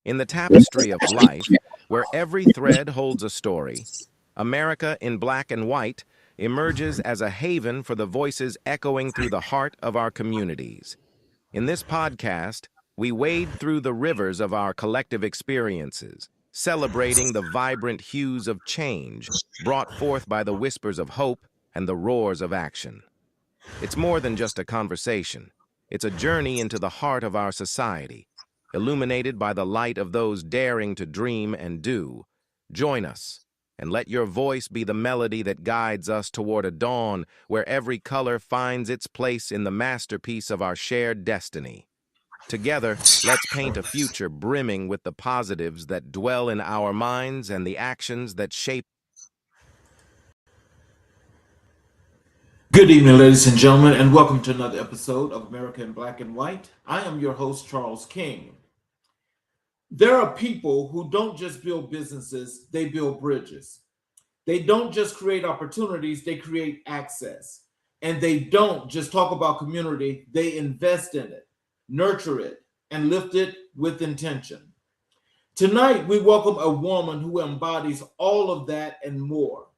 In the tapestry of life, where every thread holds a story, America in black and white emerges as a haven for the voices echoing through the heart of our communities. In this podcast, we wade through the rivers of our collective experiences, celebrating the vibrant hues of change brought forth by the whispers of hope and the roars of action. It's more than just a conversation. It's a journey into the heart of our society, illuminated by the light of those daring to dream and do. Join us, and let your voice be the melody that guides us toward a dawn where every color finds its place in the masterpiece of our shared destiny. Together, let's paint a future brimming with the positives that dwell in our minds and the actions that shape. Good evening, ladies and gentlemen, and welcome to another episode of America in Black and White. I am your host, Charles King. There are people who don't just build businesses, they build bridges. They don't just create opportunities, they create access. And they don't just talk about community, they invest in it, nurture it, and lift it with intention. Tonight, we welcome a woman who embodies all of that and more.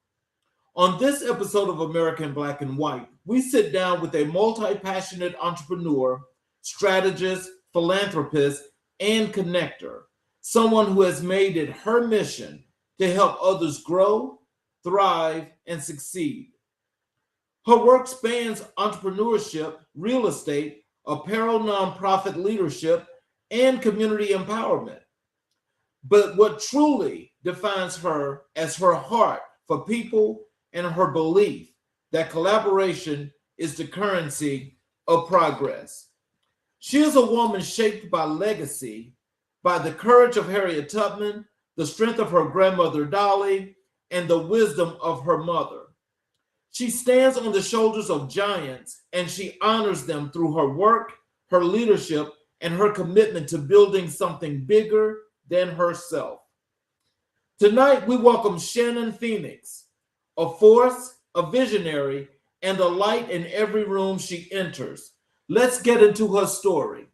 On this episode of America in Black and White, we sit down with a multi-passionate entrepreneur, strategist, philanthropist, and connector, someone who has made it her mission to help others grow, thrive, and succeed. Her work spans entrepreneurship, real estate, apparel nonprofit leadership, and community empowerment. But what truly defines her as her heart for people and her belief that collaboration is the currency of progress. She is a woman shaped by legacy, by the courage of Harriet Tubman, the strength of her grandmother Dolly, and the wisdom of her mother. She stands on the shoulders of giants and she honors them through her work, her leadership, and her commitment to building something bigger than herself. Tonight, we welcome Shannon Phoenix, a force, a visionary, and a light in every room she enters. Let's get into her story.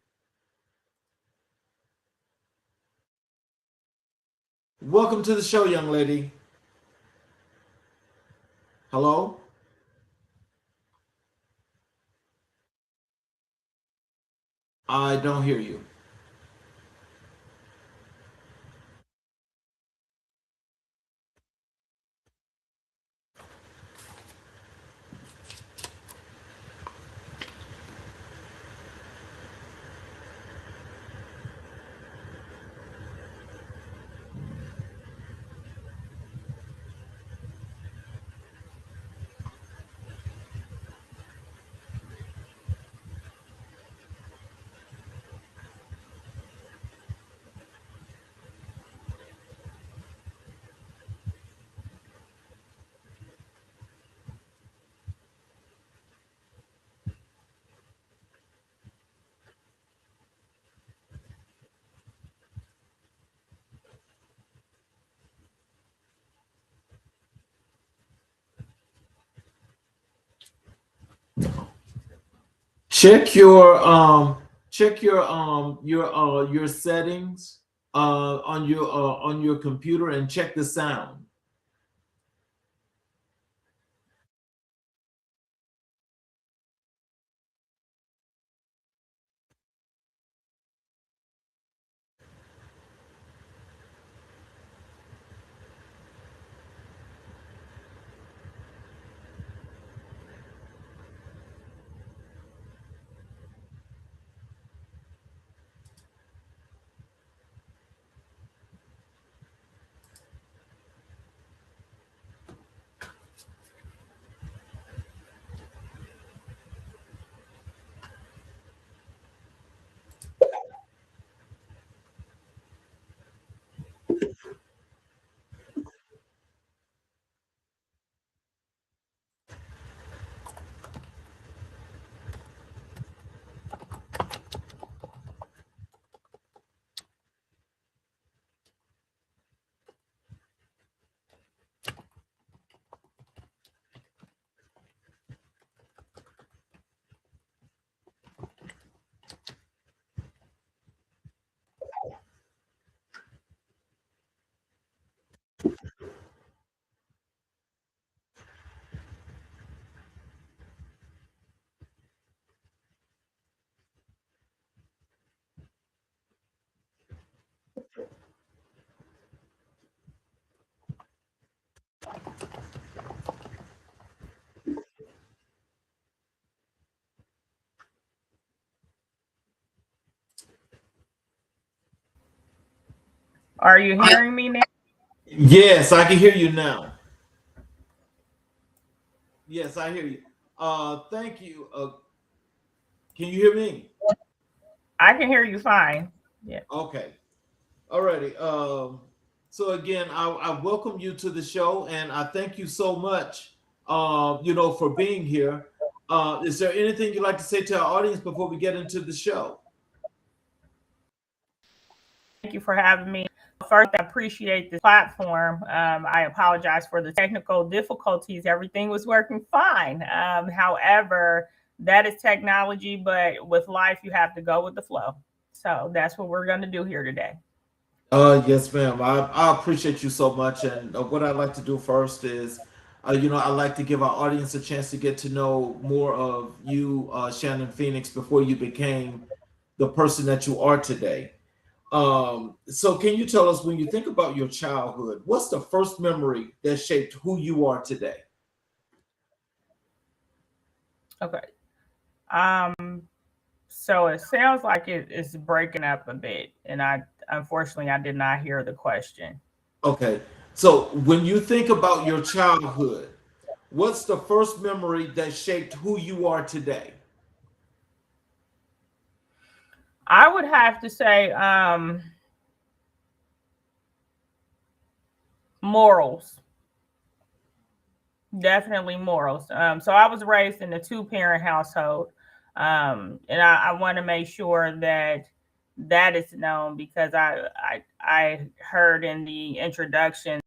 Welcome to the show, young lady. Hello? I don't hear you. Check your settings on your computer and check the sound. Are you hearing me now? Yes, I can hear you now. Yes, I hear you. Thank you. Can you hear me? I can hear you fine. Yeah. Okay. Alrighty. So again, I welcome you to the show, and I thank you so much, for being here. Is there anything you'd like to say to our audience before we get into the show? Thank you for having me. First, I appreciate this platform. I apologize for the technical difficulties. Everything was working fine. However, that is technology, but with life, you have to go with the flow. So that's what we're going to do here today. Yes, ma'am. I appreciate you so much. And what I'd like to do first is, I'd like to give our audience a chance to get to know more of you, Shannon Phoenix, before you became the person that you are today. So can you tell us, when you think about your childhood, what's the first memory that shaped who you are today? Okay. So it sounds like it's breaking up a bit, and unfortunately I did not hear the question. Okay. So when you think about your childhood, what's the first memory that shaped who you are today? I would have to say morals. Definitely morals. So I was raised in a two-parent household, and I want to make sure that that is known because I heard in the introduction,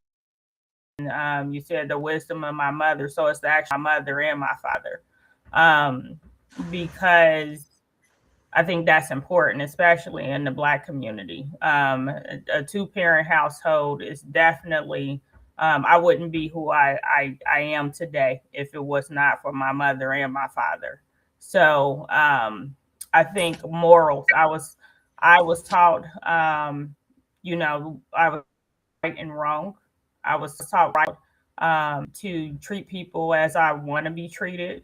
you said the wisdom of my mother, so it's actually my mother and my father, um, because I think that's important, especially in the Black community. A two-parent household is definitely. I wouldn't be who I am today if it was not for my mother and my father. So I think morals. I was taught, I was right and wrong. I was taught right, to treat people as I want to be treated.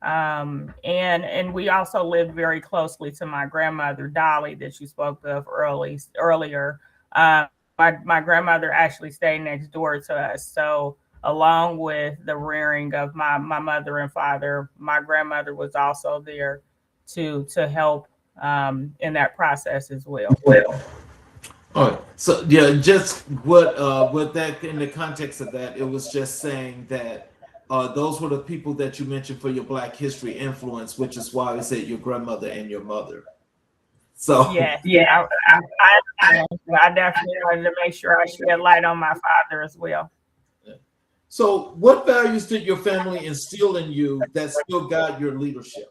And we also lived very closely to my grandmother Dolly that you spoke of earlier. My grandmother actually stayed next door to us, so along with the rearing of my mother and father, my grandmother was also there to help in that process as well. All right. So yeah, just what that, in the context of that, it was just saying that those were the people that you mentioned for your Black history influence, which is why I said your grandmother and your mother. So Yes, I definitely wanted to make sure I shed light on my father as well. so what values did your family instill in you that still guide your leadership?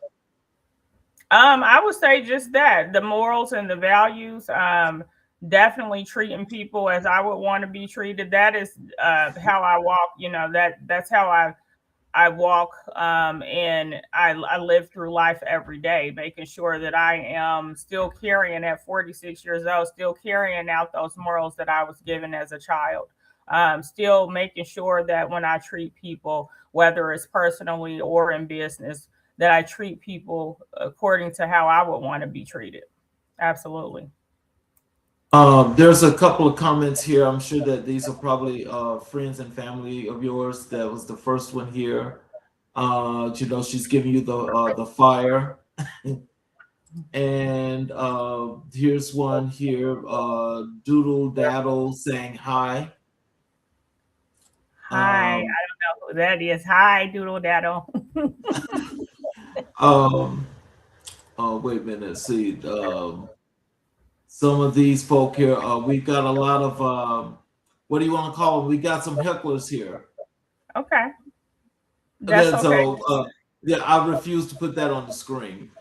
I would say just that the morals and the values. Definitely treating people as I would want to be treated. That is how I walk. That's how I walk, and I live through life every day, making sure that I am still carrying at 46 years old, still carrying out those morals that I was given as a child. Still making sure that when I treat people, whether it's personally or in business, that I treat people according to how I would want to be treated. Absolutely. There's a couple of comments here. I'm sure that these are probably friends and family of yours. That was the first one here. She's giving you the fire. And here's one here, Doodle Daddle saying hi. Hi, I don't Um, know who that is. Hi, Doodle Daddle. um, oh, wait a minute. Let's see. Some of these folk here, we got a lot of, what do you want to call them? We got some hecklers here. Okay, that's Then, okay. so, yeah, I refuse to put that on the screen.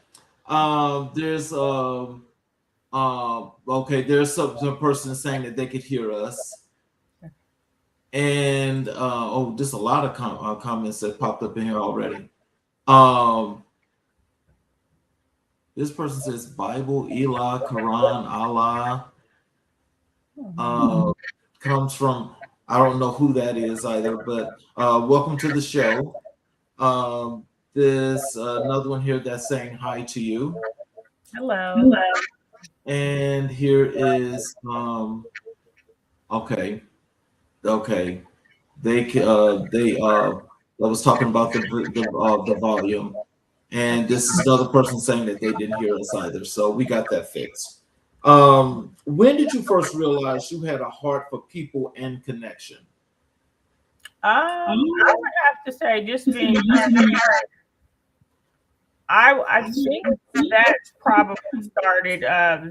There's, okay, there's some person saying that they could hear us. And just a lot of comments that popped up in here already. This person says Bible, Elah, Quran, Allah. Comes from, I don't know who that is either, but welcome to the show. There's another one here that's saying hi to you. Hello. And here is okay. They I was talking about the volume, and this is another person saying that they didn't hear us either. So we got that fixed. When did you first realize you had a heart for people and connection? I would have to say, just being transparent, I think that's probably started.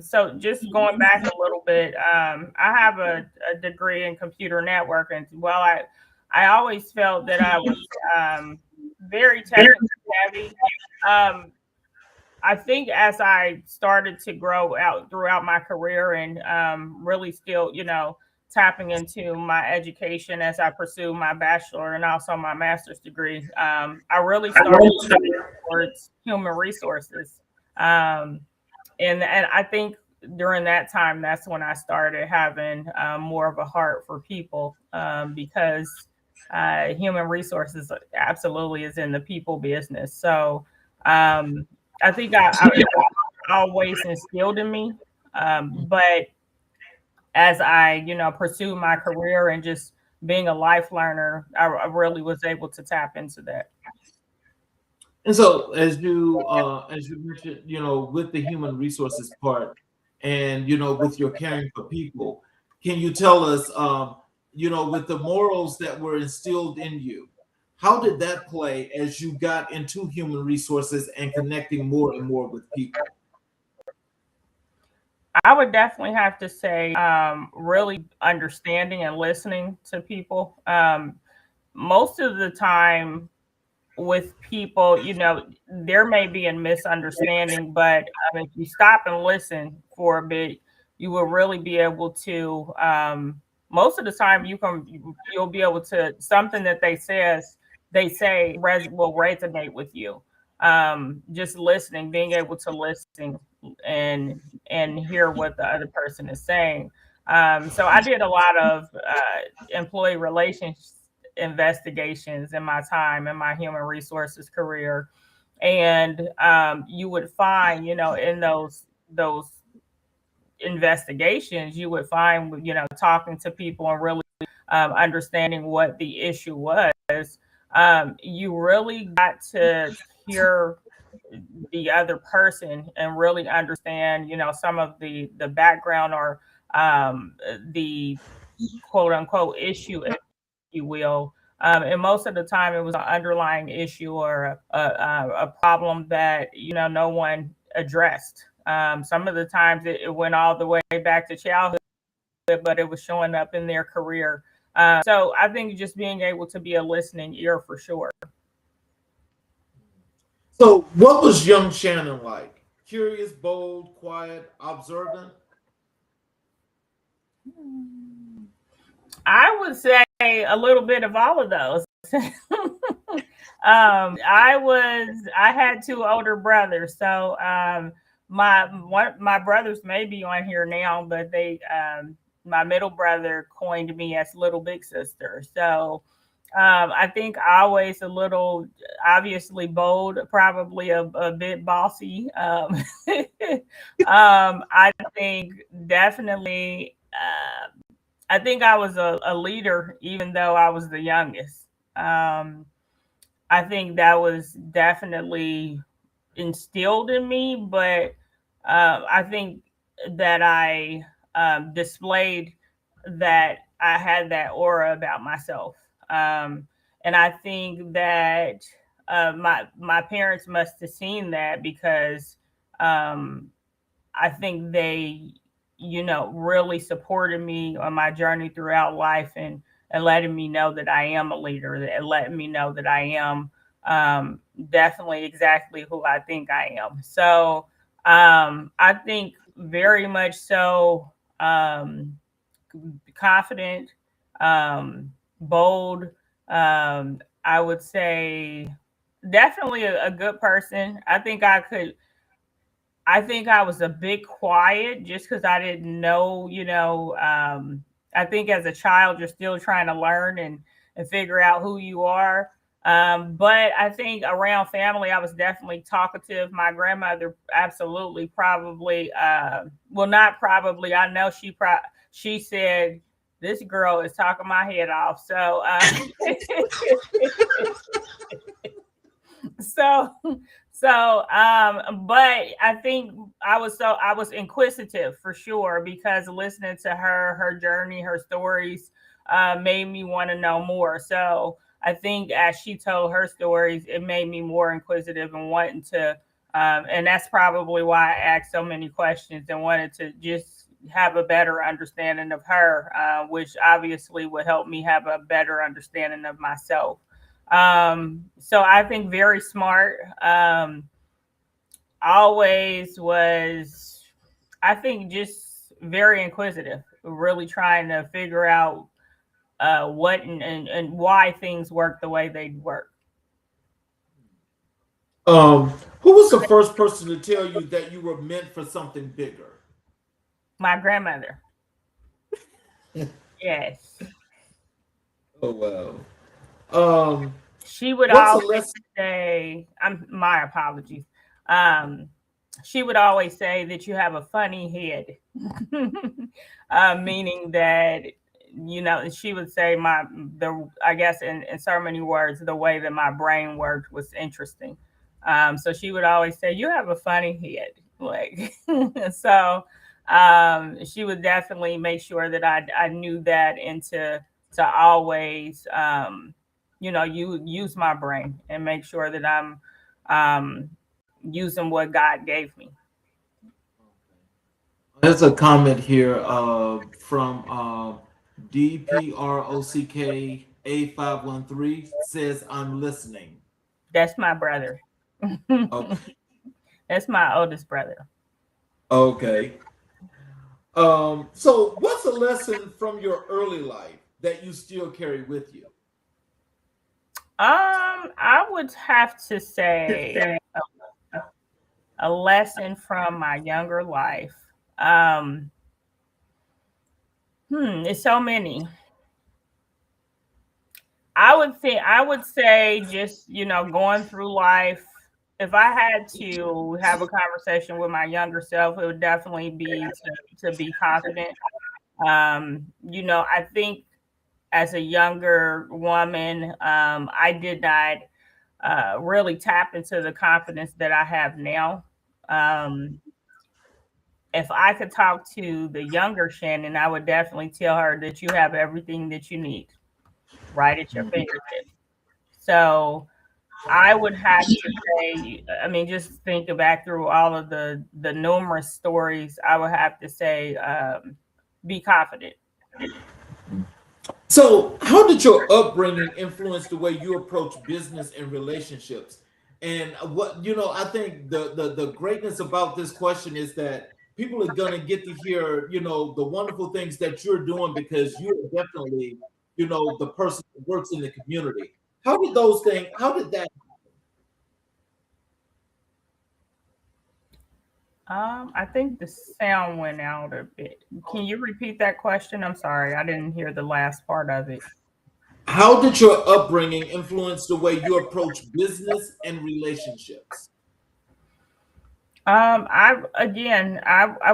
So just going back a little bit, I have a degree in computer networking. Well, I always felt that I was very technically heavy. I think as I started to grow out throughout my career and really still, tapping into my education as I pursue my bachelor and also my master's degree, I really started towards human resources. And I think during that time, that's when I started having more of a heart for people, because human resources absolutely is in the people business. So I think I always instilled in me, but as I, pursue my career and just being a life learner, I really was able to tap into that. And so, as you mentioned, with the human resources part, and with your caring for people, can you tell us, with the morals that were instilled in you, how did that play as you got into human resources and connecting more and more with people? I would definitely have to say, really understanding and listening to people. Most of the time with people, there may be a misunderstanding, but if you stop and listen for a bit, you will really be able to. Most of the time, you'll be able to, something that they say will resonate with you. Just listening, being able to listen and hear what the other person is saying. So I did a lot of employee relations investigations in my time in my human resources career, and you would find, in those investigations, you would find, talking to people and really understanding what the issue was. You really got to hear the other person and really understand, some of the background or the quote unquote issue, if you will. And most of the time, it was an underlying issue or a problem that no one addressed. Some of the times it went all the way back to childhood, but it was showing up in their career. So I think just being able to be a listening ear for sure. So, what was young Shannon like? Curious, bold, quiet, observant? I would say a little bit of all of those. I had two older brothers, so my brothers may be on here now, but my middle brother coined me as Little Big Sister. So I think always a little, obviously bold, probably a bit bossy. I think definitely. I think I was a leader, even though I was the youngest. I think that was definitely instilled in me, but I think that I displayed that I had that aura about myself. And I think that my parents must have seen that because I think they, really supported me on my journey throughout life and letting me know that I am a leader and letting me know that I am definitely exactly who I think I am. So I think very much so, confident, bold. I would say definitely a good person. I think I was a bit quiet just because I didn't know, I think as a child, you're still trying to learn and figure out who you are. But I think around family, I was definitely talkative. My grandmother absolutely probably, well, not probably, I know she said, this girl is talking my head off. So, so but I think I was inquisitive for sure, because listening to her journey, her stories, made me want to know more. So I think as she told her stories, it made me more inquisitive and wanting to, and that's probably why I asked so many questions and wanted to just have a better understanding of her, which obviously would help me have a better understanding of myself. So I think very smart. Always was, I think, just very inquisitive, really trying to figure out what and why things work the way they work. Who was the first person to tell you that you were meant for something bigger? My grandmother. Yes. Oh wow. Um, She would what's a always lesson? say, my apologies. Um, she would always say that you have a funny head, meaning that, she would say I guess in so many words, the way that my brain worked was interesting. So she would always say, you have a funny head. Like, so she would definitely make sure that I knew that, and to always, you use my brain and make sure that I'm um, using what God gave me. There's a comment here from DPROCK A513 says, I'm listening. That's my brother. Okay. That's my oldest brother. Okay. So what's a lesson from your early life that you still carry with you? I would have to say a lesson from my younger life. Um, it's so many. I would say just, going through life. If I had to have a conversation with my younger self, it would definitely be to be confident. I think as a younger woman, I did not really tap into the confidence that I have now. Um, if I could talk to the younger Shannon, I would definitely tell her that you have everything that you need right at your fingertips. So I would have to say, I mean, just thinking back through all of the numerous stories, I would have to say, be confident. So, how did your upbringing influence the way you approach business and relationships? And I think the greatness about this question is that people are gonna get to hear, the wonderful things that you're doing because you're definitely, the person that works in the community. How did that? I think the sound went out a bit. Can you repeat that question? I'm sorry, I didn't hear the last part of it. How did your upbringing influence the way you approach business and relationships? I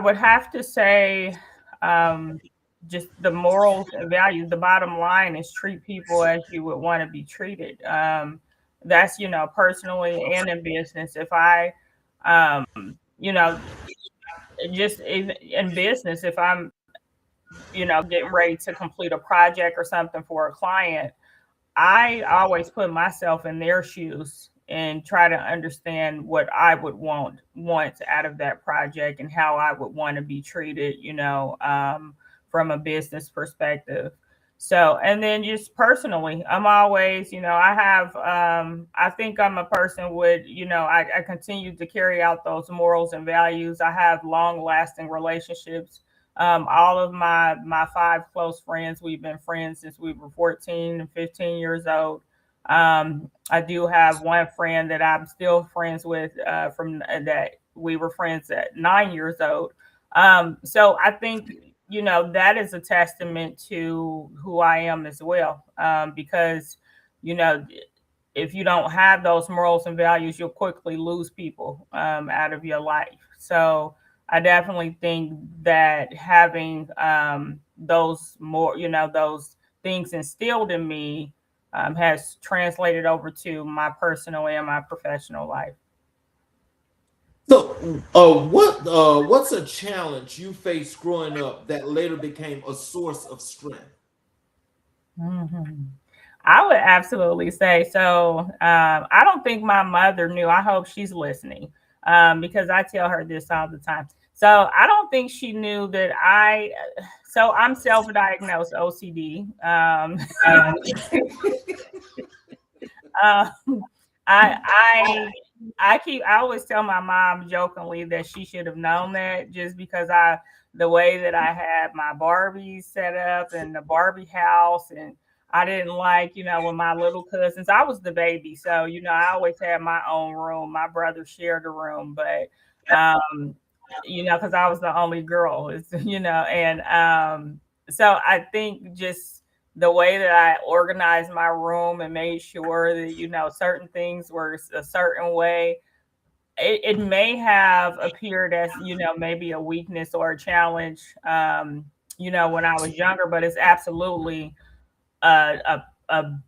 would have to say, um, just the morals and values. The bottom line is treat people as you would want to be treated. That's, personally and in business. If I, um, you know, just in business, if I'm, getting ready to complete a project or something for a client, I always put myself in their shoes and try to understand what I would want out of that project and how I would want to be treated, from a business perspective. So, and then just personally, I'm always, I think I'm a person with, I continue to carry out those morals and values. I have long lasting relationships All of my 5 close friends, we've been friends since we were 14 and 15 years old. I do have one friend that I'm still friends with from that we were friends at 9 years old. So I think, that is a testament to who I am as well. Because, you know, if you don't have those morals and values, you'll quickly lose people out of your life. So I definitely think that having those more, those things instilled in me has translated over to my personal and my professional life. So, what's a challenge you faced growing up that later became a source of strength? Mhm. I would absolutely say so. I don't think my mother knew. I hope she's listening because I tell her this all the time. So I don't think she knew that So I'm self-diagnosed OCD. Um, I I I always tell my mom jokingly that she should have known that just because the way that I had my Barbies set up and the Barbie house, and I didn't like, with my little cousins. I was the baby, so I always had my own room. My brother shared a room, but um because I was the only girl, and so I think just the way that I organized my room and made sure that certain things were a certain way, it may have appeared as maybe a weakness or a challenge, when I was younger, but it's absolutely a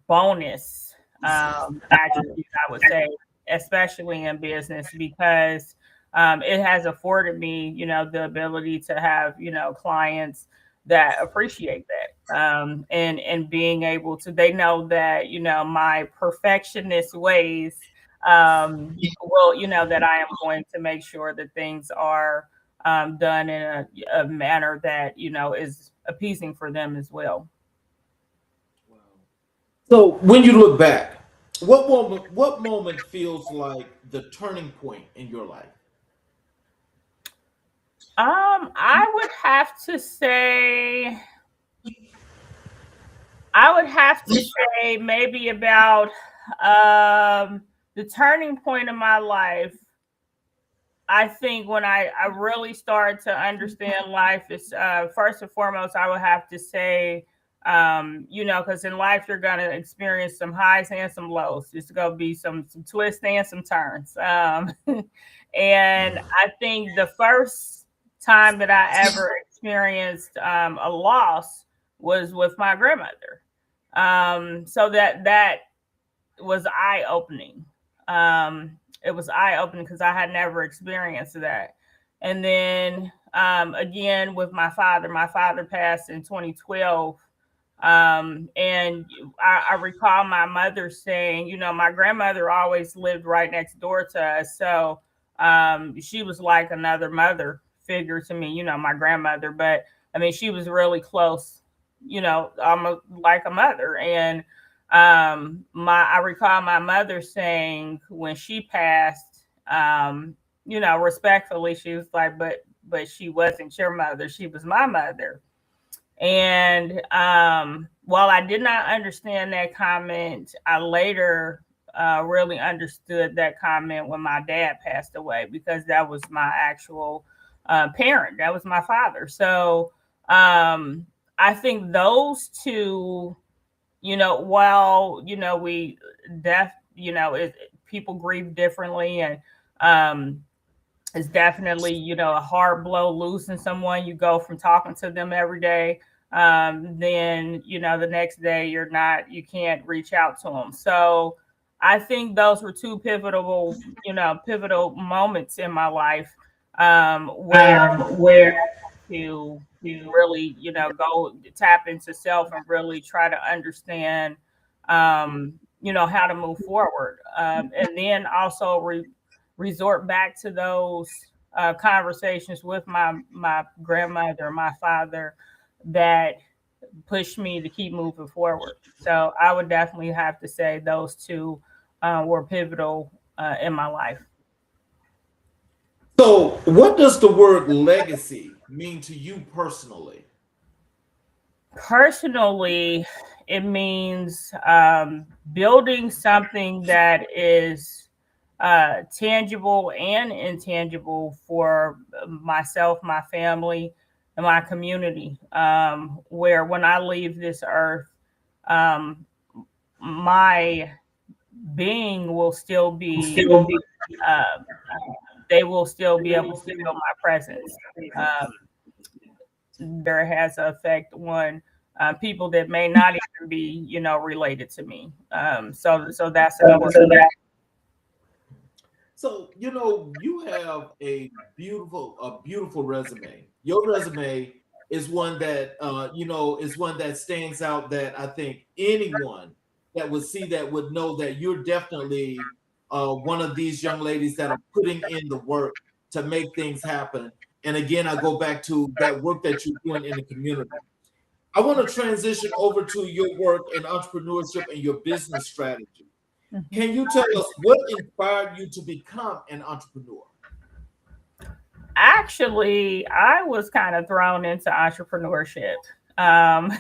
bonus attribute, I would say, especially in business, because it has afforded me, the ability to have, clients that appreciate that. And being able to, they know that, my perfectionist ways will, that I am going to make sure that things are done in a manner that, is appeasing for them as well. So, when you look back, what moment feels like the turning point in your life? I would have to say, maybe about the turning point in my life. I think when I really started to understand life is first and foremost, I would have to say, because in life you're gonna experience some highs and some lows. It's gonna be some twists and some turns. And I think the first time that I ever experienced a loss was with my grandmother. So that was eye opening. It was eye opening because I had never experienced that. And then again with my father. My father passed in 2012. And I recall my mother saying, my grandmother always lived right next door to us. So she was like another mother figure to me, my grandmother. But I mean, she was really close, almost like a mother. And my I recall my mother saying when she passed, respectfully, she was like, but she wasn't your mother, she was my mother. And while I did not understand that comment, I later really understood that comment when my dad passed away, because that was my actual parent. That was my father. So I think those two, while we people grieve differently, and it's definitely a hard blow losing someone. You go from talking to them every day, then the next day you can't reach out to them. So I think those were two pivotal moments in my life, where Where to really, go tap into self and really try to understand, how to move forward. And then also resort back to those conversations with my grandmother, my father, that pushed me to keep moving forward. So I would definitely have to say those two were pivotal in my life. So, what does the word legacy mean to you personally? Personally, it means building something that is tangible and intangible for myself, my family, and my community. Where when I leave this earth, um, my being will still be, uh, they will still be able to feel my presence. There has an effect on people that may not even be, related to me. So that's important. So, you have a beautiful resume. Your resume is one that, is one that stands out, that I think anyone that would see that would know that you're definitely one of these young ladies that are putting in the work to make things happen. And again, I go back to that work that you're doing in the community. I want to transition over to your work in entrepreneurship and your business strategy. Mhm. Can you tell us what inspired you to become an entrepreneur? Actually, I was kind of thrown into entrepreneurship. Um,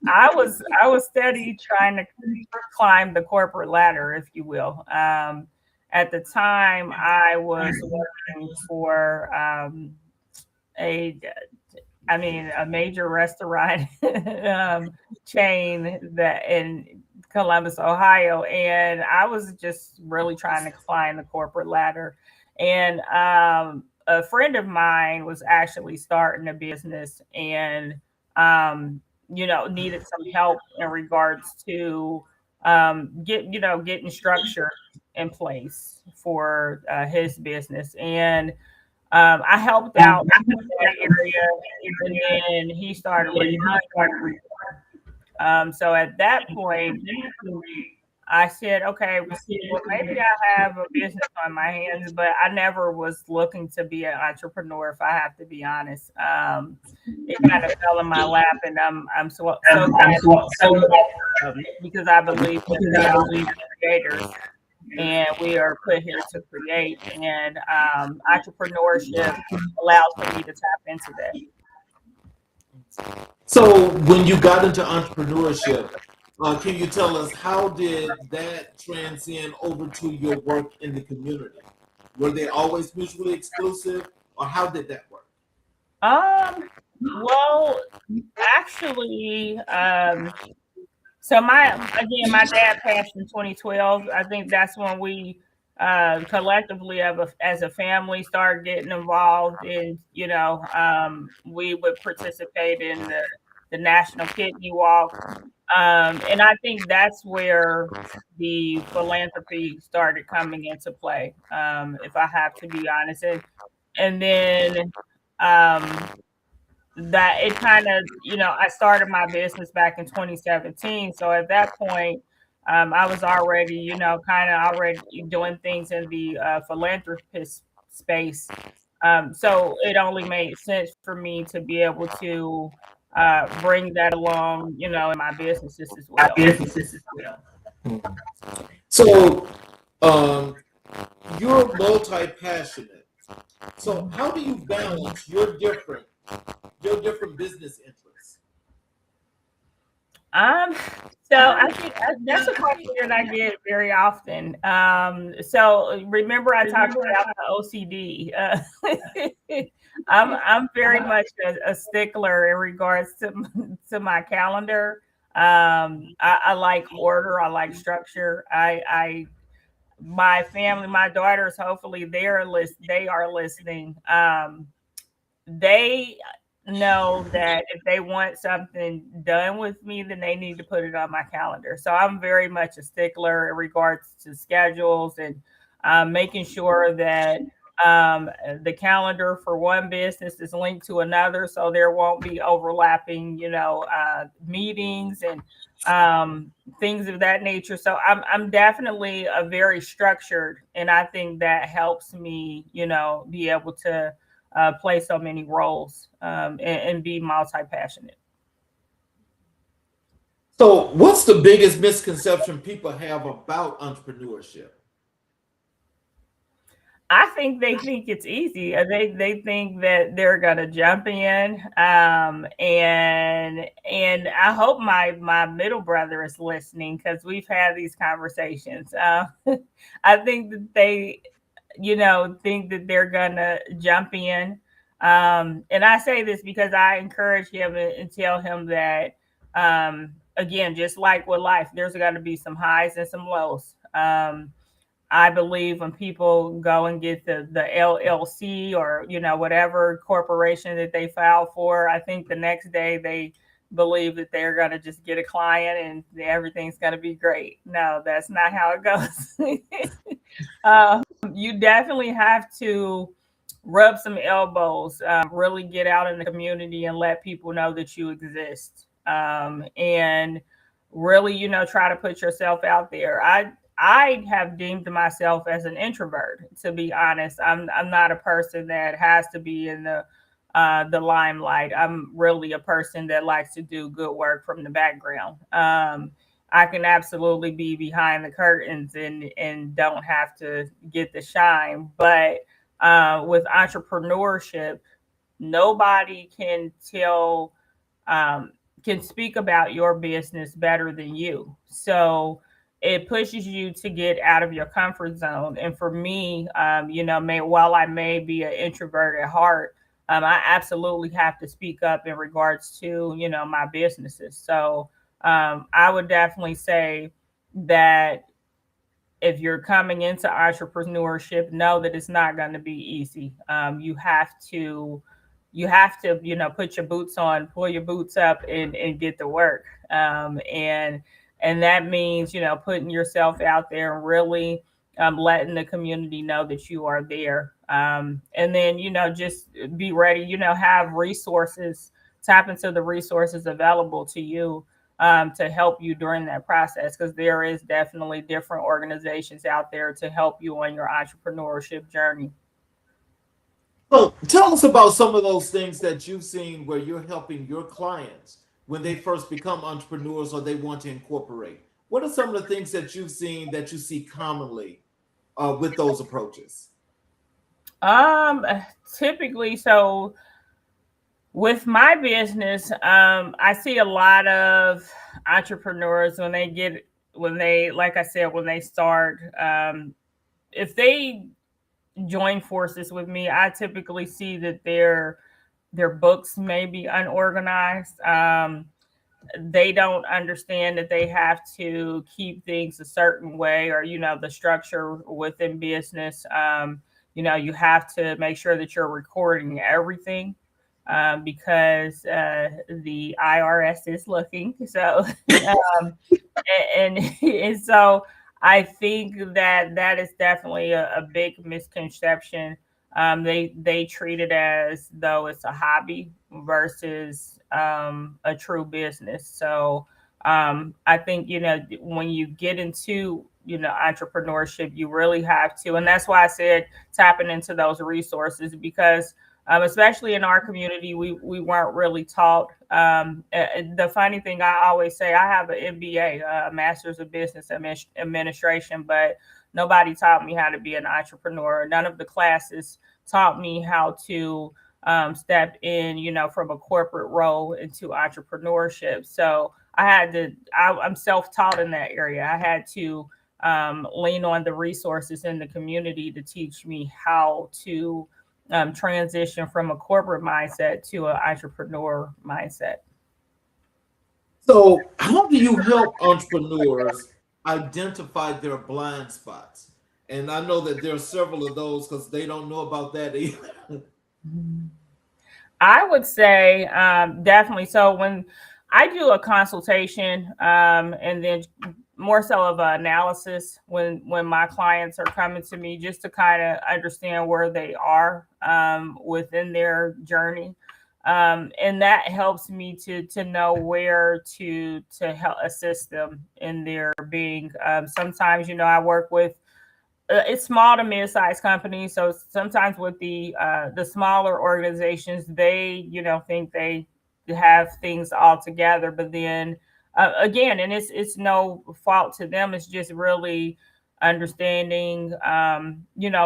I was steady trying to climb the corporate ladder, if you will. At the time, I was working for a a major restaurant chain that in Columbus, Ohio, and I was just really trying to climb the corporate ladder. And a friend of mine was actually starting a business, and needed some help in regards to getting structure in place for his business. And I helped out in that area, and then he started restructuring. So at that point, I said, okay, well, maybe I have a business on my hands, but I never was looking to be an entrepreneur, if I have to be honest. It kind of fell in my lap, and I'm so glad because I believe that we all are creators and we are put here to create. And entrepreneurship allows for me to tap into that. So, when you got into entrepreneurship, can you tell us how did that transcend over to your work in the community? Were they always mutually exclusive, or how did that work? Well, actually, so my dad passed in 2012. I think that's when we collectively as a family started getting involved in, we would participate in the National Kidney Walk. And I think that's where the philanthropy started coming into play, if I have to be honest. And then um, that it kind of, I started my business back in 2017. So at that point, I was already, kind of already doing things in the philanthropist space. So it only made sense for me to be able to bring that along, in my businesses as well. So, um, you're multi-passionate. So, how do you balance your different business interests? Um, so I think that's a question that I get very often. So remember I talked about the OCD. I'm very much a stickler in regards to my calendar. I like order. I like structure. My family, my daughters, hopefully they are listening. They know that if they want something done with me, then they need to put it on my calendar. So I'm very much a stickler in regards to schedules and making sure that the calendar for one business is linked to another, so there won't be overlapping, meetings and things of that nature. So I'm definitely a very structured, and I think that helps me, be able to play so many roles and be multi-passionate. So, what's the biggest misconception people have about entrepreneurship? I think they think it's easy. They think that they're gonna jump in, and I hope my middle brother is listening because we've had these conversations. I think that they, think that they're gonna jump in, and I say this because I encourage him and tell him that, again, just like with life, there's going to be some highs and some lows. I believe when people go and get the LLC or whatever corporation that they file for, I think the next day they believe that they're going to just get a client and everything's going to be great. No, that's not how it goes. You definitely have to rub some elbows, really get out in the community and let people know that you exist, and really, try to put yourself out there. I have deemed myself as an introvert, to be honest. I'm not a person that has to be in the limelight. I'm really a person that likes to do good work from the background. I can absolutely be behind the curtains and don't have to get the shine. But with entrepreneurship, nobody can speak about your business better than you. So it pushes you to get out of your comfort zone. And for me, while I may be an introvert at heart, I absolutely have to speak up in regards to, my businesses. So I would definitely say that if you're coming into entrepreneurship, know that it's not going to be easy. You have to put your boots on, pull your boots up, and get to work. And that means putting yourself out there and really letting the community know that you are there. And then just be ready. Have resources, tap into the resources available to you to help you during that process, because there is definitely different organizations out there to help you on your entrepreneurship journey. So tell us about some of those things that you've seen where you're helping your clients when they first become entrepreneurs or they want to incorporate. What are some of the things that you've seen that you see commonly with those approaches? Um, Typically, so with my business, I see a lot of entrepreneurs like I said, when they start, if they join forces with me, I typically see that their books may be unorganized. They don't understand that they have to keep things a certain way, or the structure within business. You have to make sure that you're recording everything, because the IRS is looking. So and so I think that is definitely a big misconception. They treat it as though it's a hobby versus a true business. So I think when you get into entrepreneurship, you really have to, and that's why I said tapping into those resources, because especially in our community, we weren't really taught. The funny thing, I always say, I have an MBA, a Master's of Business Administration, but nobody taught me how to be an entrepreneur. None of the classes taught me how to step in, from a corporate role into entrepreneurship. So I'm self-taught in that area. I had to lean on the resources in the community to teach me how to transition from a corporate mindset to an entrepreneur mindset. So, how do you help entrepreneurs identify their blind spots? And I know that there are several of those because they don't know about that either. I would say definitely. So when I do a consultation, and then more so of an analysis when my clients are coming to me, just to kind of understand where they are within their journey. And that helps me to know where to help assist them in their being. Sometimes, I work with it's small to mid-sized companies. So sometimes with the smaller organizations, they think they have things all together, but then again, and it's no fault to them. It's just really understanding,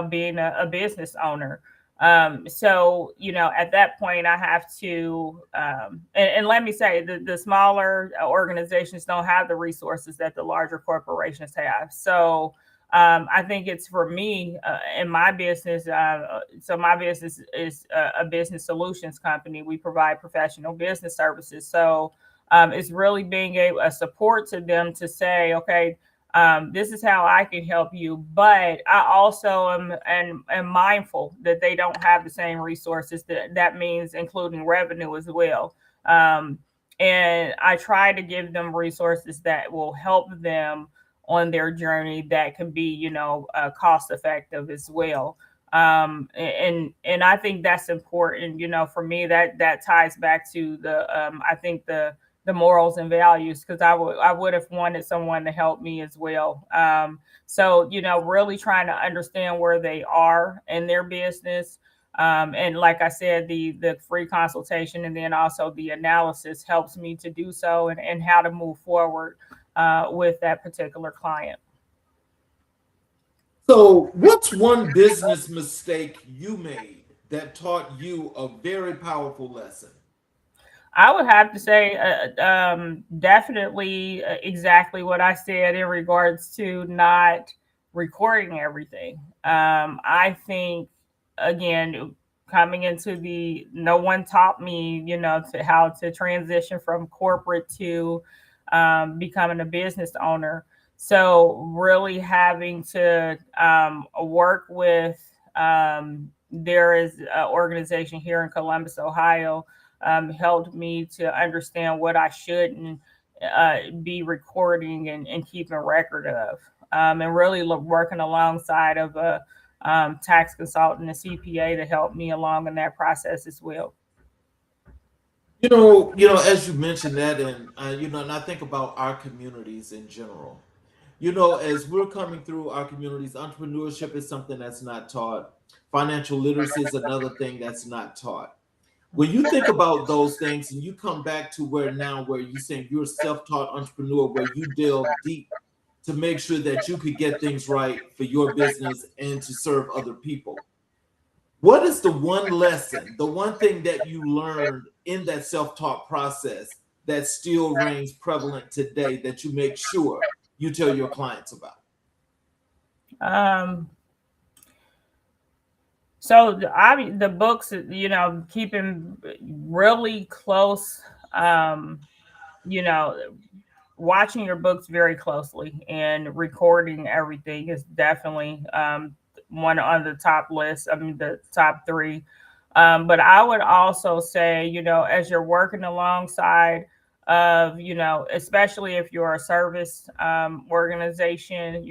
being a business owner. So, at that point, I have to, and let me say, the smaller organizations don't have the resources that the larger corporations have. So, I think it's for me in my business. So my business is a business solutions company. We provide professional business services. So it's really being a support to them to say, okay, this is how I can help you. But I also am mindful that they don't have the same resources. That means including revenue as well. And I try to give them resources that will help them on their journey that can be, cost effective as well. And I think that's important. For me, that ties back to I think the morals and values, because I would have wanted someone to help me as well. So really trying to understand where they are in their business. And like I said, the free consultation and then also the analysis helps me to do so, and how to move forward with that particular client. So, what's one business mistake you made that taught you a very powerful lesson? I would have to say definitely exactly what I said in regards to not recording everything. I think, again, coming into no one taught me, to how to transition from corporate to becoming a business owner. So really having to work with, there is an organization here in Columbus, Ohio, helped me to understand what I shouldn't be recording and keeping record of, and really working alongside of a tax consultant, a CPA, to help me along in that process as well. As you mentioned that, and and I think about our communities in general. As we're coming through our communities, entrepreneurship is something that's not taught. Financial literacy is another thing that's not taught. When you think about those things and you come back to where you saying you're a self-taught entrepreneur, where you delve deep to make sure that you could get things right for your business and to serve other people. What is the one lesson, the one thing that you learned in that self-taught process that still reigns prevalent today that you make sure you tell your clients about? So the books, keeping really close, watching your books very closely and recording everything is definitely one on the top list. I mean, the top three. But I would also say, as you're working alongside of, especially if you're a service organization,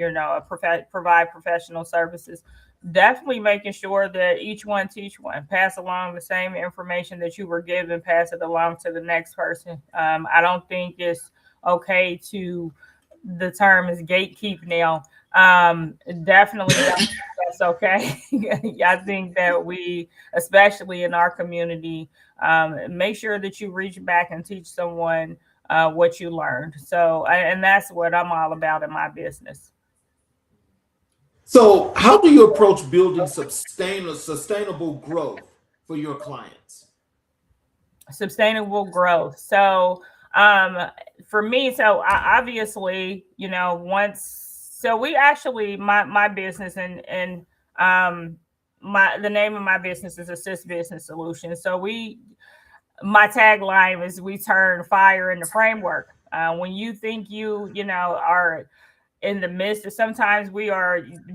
provide professional services, definitely making sure that each one teach one, pass along the same information that you were given, pass it along to the next person. I don't think it's okay to, the term is gatekeep now. Definitely that's okay. I think that we, especially in our community, make sure that you reach back and teach someone what you learned. So, and that's what I'm all about in my business. So, how do you approach building sustainable growth for your clients? Sustainable growth. So, for me, so obviously, so we actually, my business and the name of my business is Assist Business Solutions. So my tagline is, we turn fire into framework. When you think are in the midst of, sometimes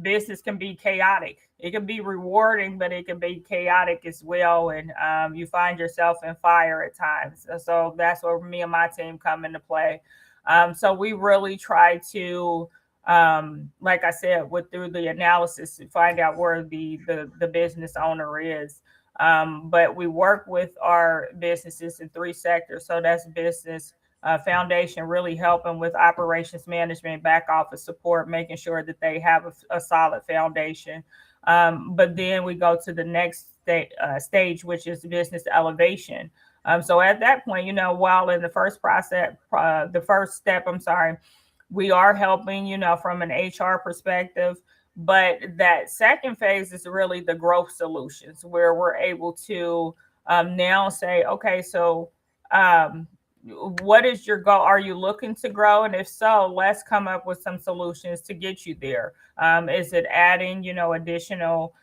business can be chaotic. It can be rewarding, but it can be chaotic as well. And you find yourself in fire at times. So that's where me and my team come into play. So we really try to, like I said, through the analysis, to find out where the business owner is. But we work with our businesses in three sectors. So that's business, foundation, really helping with operations management, back office support, making sure that they have a solid foundation. But then we go to the next stage, which is business elevation. So at that point, while in the first step, we are helping, from an HR perspective. But that second phase is really the growth solutions, where we're able to now say, okay, so um, what is your goal? Are you looking to grow? And if so, let's come up with some solutions to get you there. Is it adding, additional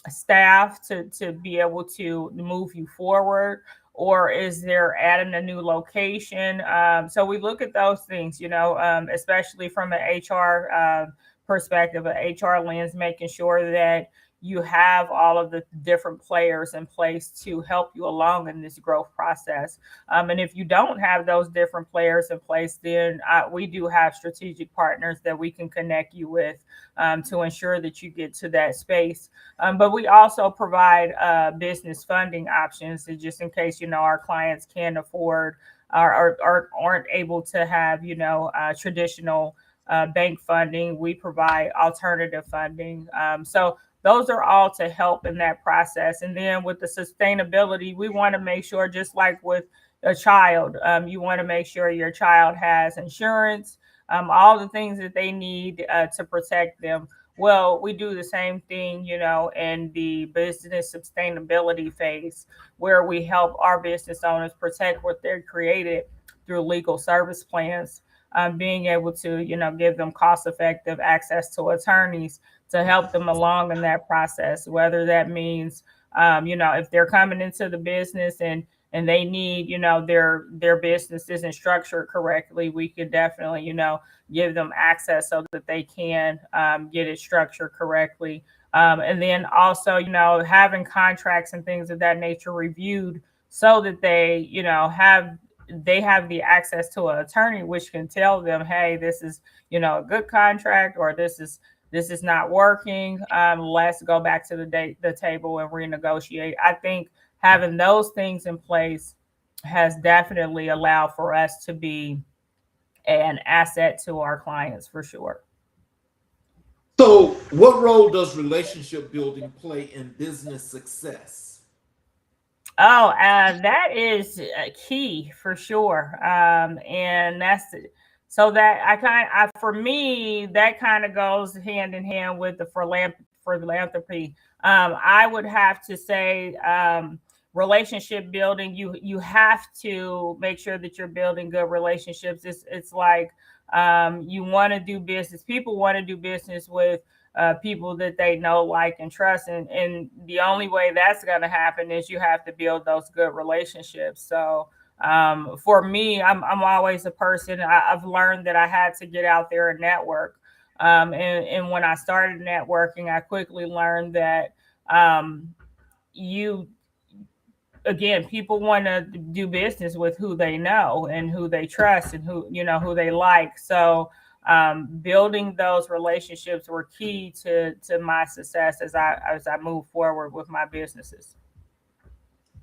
staff to be able to move you forward? Or is there adding a new location? So we look at those things, especially from an HR perspective, an HR lens, making sure that you have all of the different players in place to help you along in this growth process. And if you don't have those different players in place, then we do have strategic partners that we can connect you with to ensure that you get to that space. But we also provide business funding options, just in case, our clients can't afford or aren't able to have, traditional bank funding. We provide alternative funding. So those are all to help in that process. And then with the sustainability, we want to make sure, just like with a child, you want to make sure your child has insurance, all the things that they need to protect them. Well, we do the same thing, in the business sustainability phase, where we help our business owners protect what they're created through legal service plans, being able to, give them cost-effective access to attorneys to help them along in that process, whether that means, if they're coming into the business and they need, their business isn't structured correctly, we could definitely, give them access so that they can get it structured correctly. And then also, having contracts and things of that nature reviewed so that they, have the access to an attorney, which can tell them, hey, this is, a good contract, or this is not working. Let's go back to the table and renegotiate. I think having those things in place has definitely allowed for us to be an asset to our clients, for sure. So, what role does relationship building play in business success? Oh, that is key for sure. And so that for me, that kind of goes hand in hand with the philanthropy. I would have to say, relationship building, you have to make sure that you're building good relationships. It's like, you want to do business. People want to do business with people that they know, like, and trust. And the only way that's going to happen is you have to build those good relationships. So for me, I'm always a person, I've learned that I had to get out there and network. And when I started networking, I quickly learned that you again, people want to do business with who they know and who they trust and who they like. So building those relationships were key to my success as I move forward with my businesses.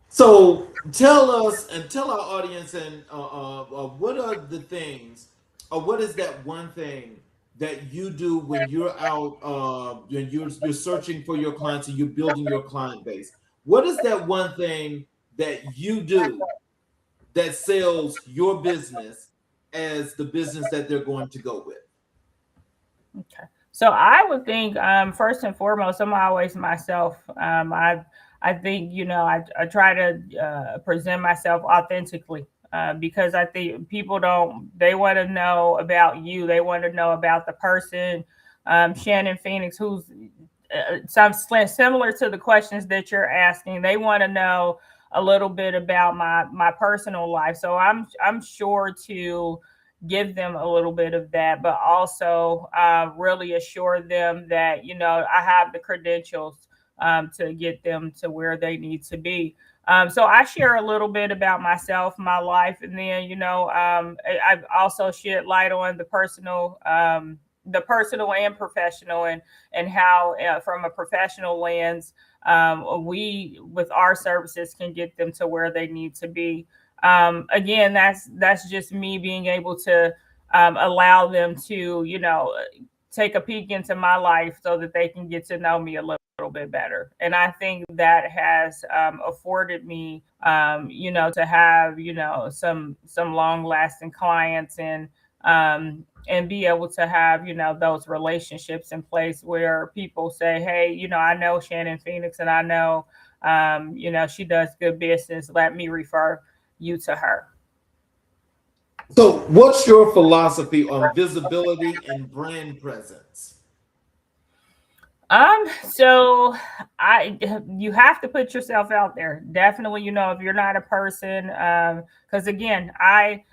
So, tell us and tell our audience, and what are the things, or what is that one thing that you do when you're out, when you're searching for your clients and you're building your client base? What is that one thing that you do that sells your business as the business that they're going to go with? Okay. So I would think, first and foremost, I'm always myself. I think, I try to present myself authentically, because I think people they want to know about you. They want to know about the person, Shannon Phoenix, who's some similar to the questions that you're asking. They want to know a little bit about my personal life. So I'm sure to give them a little bit of that, but also really assure them that, I have the credentials to get them to where they need to be. So I share a little bit about myself, my life, and then, I've also shed light on the personal and professional, and how, from a professional lens, we, with our services, can get them to where they need to be. Again, that's just me being able to allow them to, take a peek into my life so that they can get to know me a little bit better. And I think that has afforded me, to have, some long lasting clients, and and be able to have, those relationships in place where people say, hey, I know Shannon Phoenix, and I know, she does good business. Let me refer you to her. So, what's your philosophy on visibility and brand presence? So you have to put yourself out there. Definitely, if you're not a person, because again, I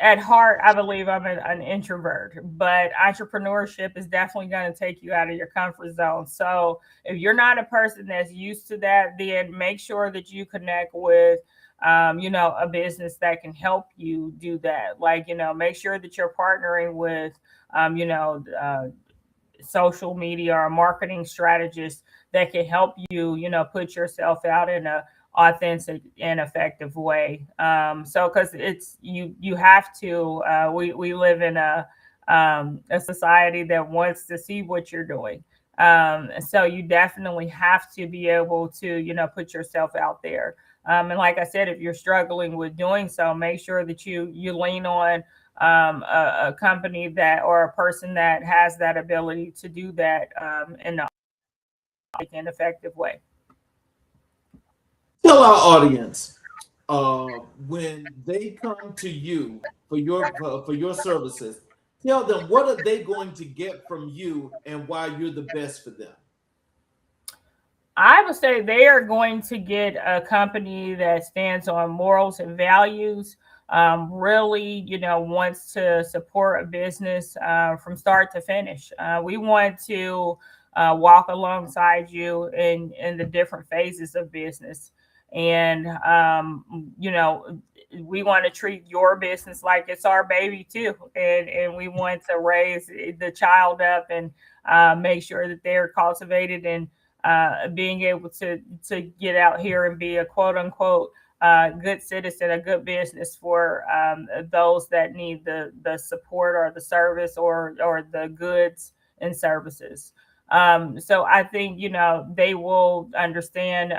at heart, I believe I'm an introvert, but entrepreneurship is definitely going to take you out of your comfort zone. So if you're not a person that's used to that, then make sure that you connect with, a business that can help you do that. Like, make sure that you're partnering with, social media or marketing strategist that can help you, put yourself out in a authentic and effective way. So because it's you have to. We live in a society that wants to see what you're doing. So you definitely have to be able to, put yourself out there. And like I said, if you're struggling with doing so, make sure that you lean on a company that, or a person that has that ability to do that in an effective way. Tell our audience when they come to you for your services. Tell them what are they going to get from you and why you're the best for them. I would say they are going to get a company that stands on morals and values. Really, wants to support a business from start to finish. We want to walk alongside you in the different phases of business, and we want to treat your business like it's our baby too, and we want to raise the child up and make sure that they're cultivated and being able to get out here and be a quote unquote good citizen, a good business for those that need the support or the service or the goods and services. So I think, they will understand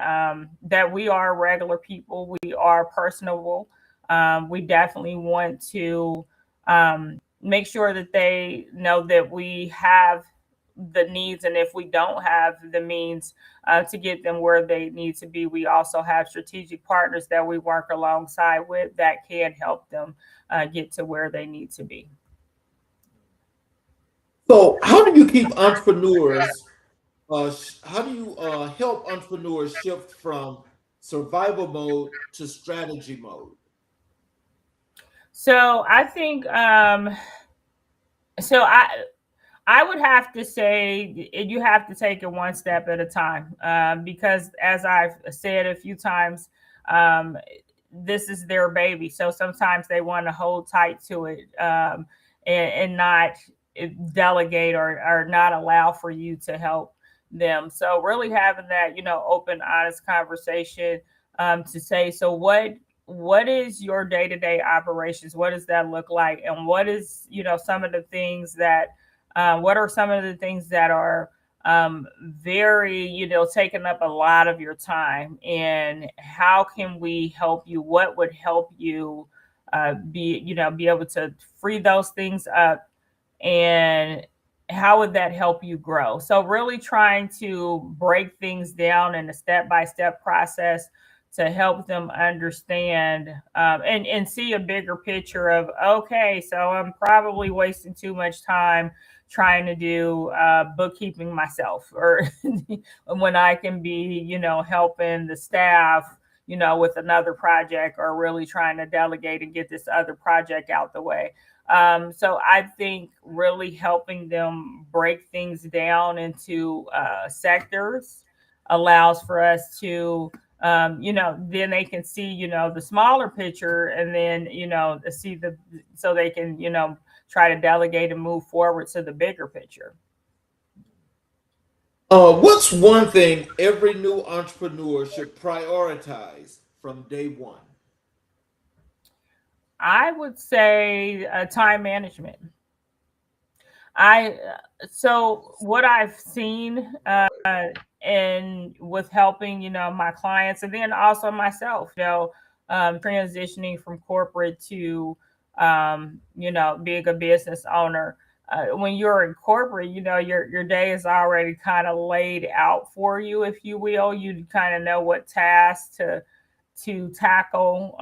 that we are regular people. We are personable. We definitely want to make sure that they know that we have the needs, and if we don't have the means to get them where they need to be, we also have strategic partners that we work alongside with that can help them get to where they need to be. So, how do you keep entrepreneurs? How do you help entrepreneurs shift from survival mode to strategy mode? So I think so I would have to say you have to take it one step at a time, because as I've said a few times, um, this is their baby. So sometimes they want to hold tight to it, and not delegate or not allow for you to help them. So really having that, open, honest conversation, to say, so what is your day-to-day operations? What does that look like? And what is, some of the things that what are some of the things that are very, taking up a lot of your time? And how can we help you? What would help you be able to free those things up? And how would that help you grow? So really trying to break things down in a step-by-step process to help them understand, and see a bigger picture of, okay, so I'm probably wasting too much time trying to do bookkeeping myself, or when I can be, helping the staff, with another project, or really trying to delegate and get this other project out the way. So I think really helping them break things down into sectors allows for us to, then they can see, the smaller picture, and then, see so they can, try to delegate and move forward to the bigger picture. What's one thing every new entrepreneur should prioritize from day one? I would say time management. I So what I've seen, and with helping, my clients, and then also myself, transitioning from corporate to being a business owner. When you're in corporate, your day is already kind of laid out for you, if you will. You kind of know what tasks to tackle.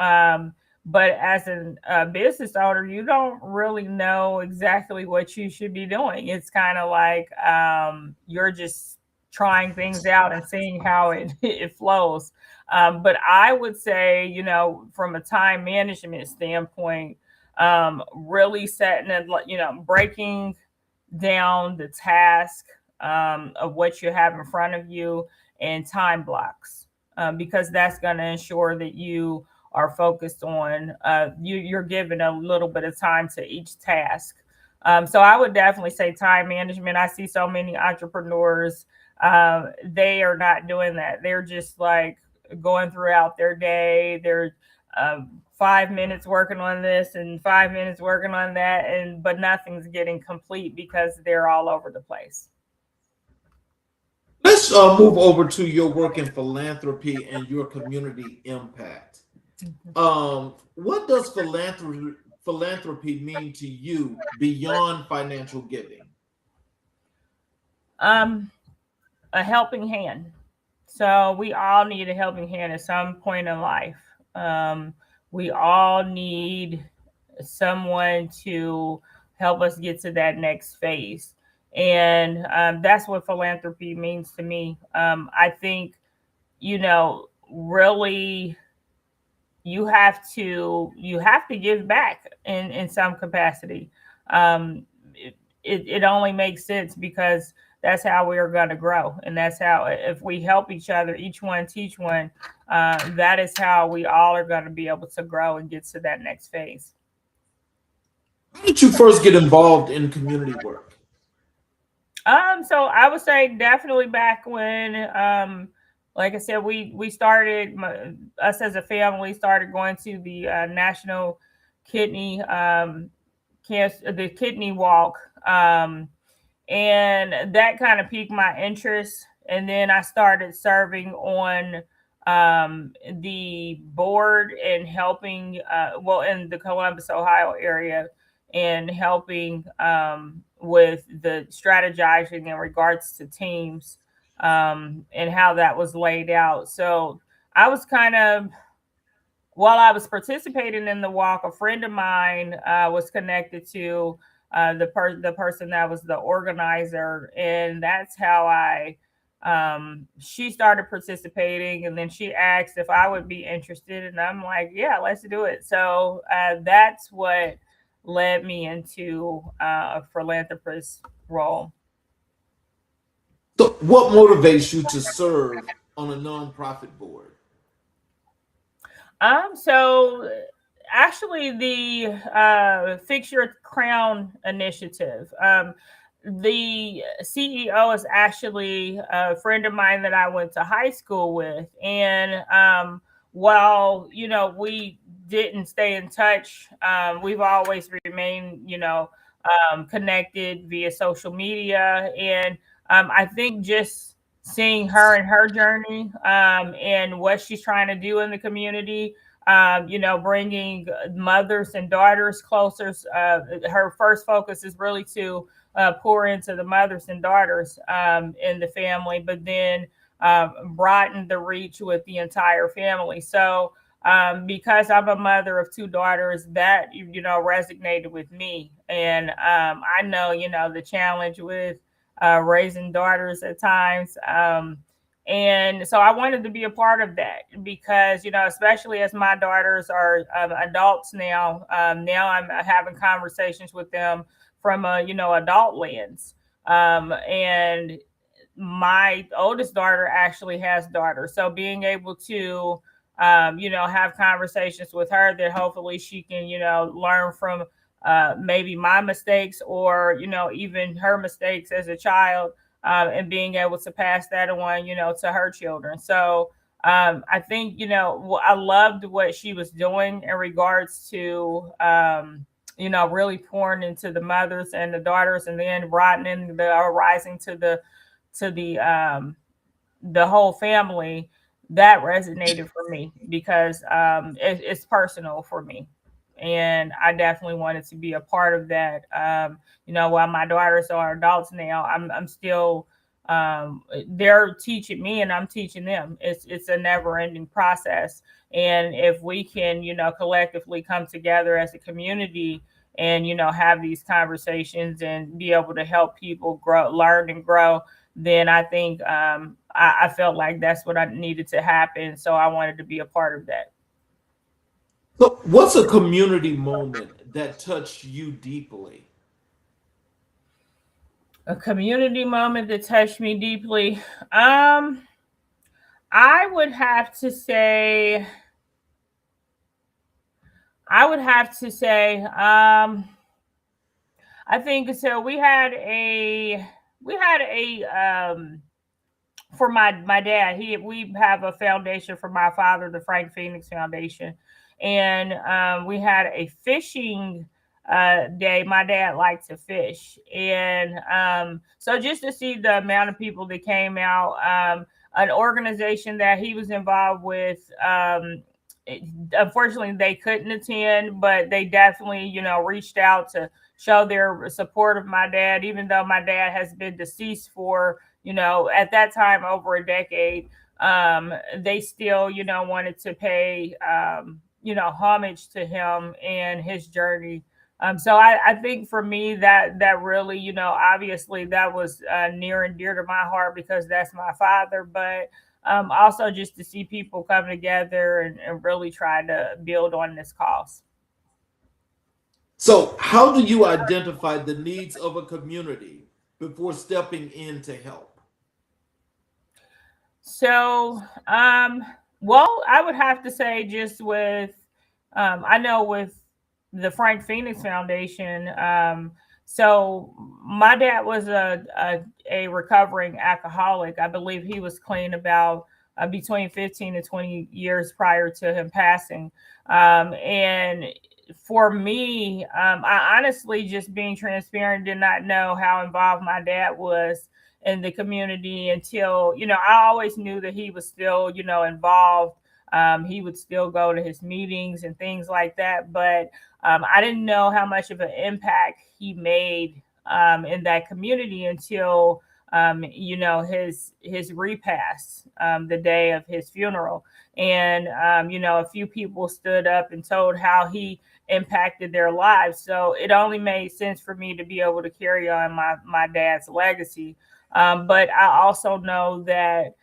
But as a business owner, you don't really know exactly what you should be doing. It's kind of like you're just trying things out and seeing how it flows. But I would say, from a time management standpoint, really setting and, breaking down the task of what you have in front of you and time blocks, because that's going to ensure that you are focused on you're given a little bit of time to each task. So I would definitely say time management. I see so many entrepreneurs, they are not doing that. They're just like going throughout their day. They're 5 minutes working on this and 5 minutes working on that, but nothing's getting complete because they're all over the place. Let's move over to your work in philanthropy and your community impact. What does philanthropy mean to you beyond financial giving? A helping hand. So we all need a helping hand at some point in life. We all need someone to help us get to that next phase. And that's what philanthropy means to me. I think, really you have to give back in some capacity. It only makes sense because that's how we are going to grow, and that's how, if we help each other, each one teach one, that is how we all are going to be able to grow and get to that next phase. How did you first get involved in community work? So I would say definitely back when, like I said, we started, us as a family started going to the National Kidney Cancer, the Kidney Walk, and that kind of piqued my interest. And then I started serving on the board and helping, in the Columbus, Ohio area, and helping with the strategizing in regards to teams, and how that was laid out. So I was kind of, while I was participating in the walk, a friend of mine was connected to the person that was the organizer, and that's how she started participating, and then she asked if I would be interested, and I'm like, yeah, let's do it. So that's what led me into a philanthropist role. So, what motivates you to serve on a nonprofit board? So actually the Fix Your Crown initiative. The CEO is actually a friend of mine that I went to high school with. And while, we didn't stay in touch, we've always remained, connected via social media. And I think just seeing her and her journey, and what she's trying to do in the community, bringing mothers and daughters closer. Her first focus is really to pour into the mothers and daughters in the family, but then broaden the reach with the entire family. So because I'm a mother of two daughters, that resonated with me, and I know the challenge with raising daughters at times. And so I wanted to be a part of that because, especially as my daughters are adults now, now I'm having conversations with them from a, adult lens. And my oldest daughter actually has daughters. So being able to, have conversations with her that hopefully she can, learn from maybe my mistakes or, even her mistakes as a child, and being able to pass that on, to her children. So I think, I loved what she was doing in regards to, really pouring into the mothers and the daughters, and then broadening the rising to the whole family. That resonated for me because it's personal for me. And I definitely wanted to be a part of that. While my daughters are adults now, I'm still they're teaching me and I'm teaching them. It's a never ending process. And if we can, collectively come together as a community and, have these conversations and be able to help people grow, learn and grow, then I think I felt like that's what I needed to happen. So I wanted to be a part of that. So, what's a community moment that touched you deeply? A community moment that touched me deeply. Um, I would have to say, I would have to say, I think so. We had a for my dad. We have a foundation for my father, the Frank Phoenix Foundation, and we had a fishing day. My dad liked to fish, and so just to see the amount of people that came out, an organization that he was involved with. Unfortunately, they couldn't attend, but they definitely, reached out to show their support of my dad, even though my dad has been deceased for, at that time over a decade. They still, wanted to pay, homage to him and his journey. So I think for me that really, obviously that was near and dear to my heart because that's my father. But also just to see people come together and really try to build on this cause. So, how do you identify the needs of a community before stepping in to help? So, well, I would have to say just with, I know with the Frank Phoenix Foundation, so my dad was a recovering alcoholic. I believe he was clean about between 15 and 20 years prior to him passing. And for me, I honestly, just being transparent, did not know how involved my dad was in the community until, I always knew that he was still, involved. He would still go to his meetings and things like that. But I didn't know how much of an impact he made in that community until, his repast, the day of his funeral. And, a few people stood up and told how he impacted their lives. So it only made sense for me to be able to carry on my dad's legacy. But I also know that,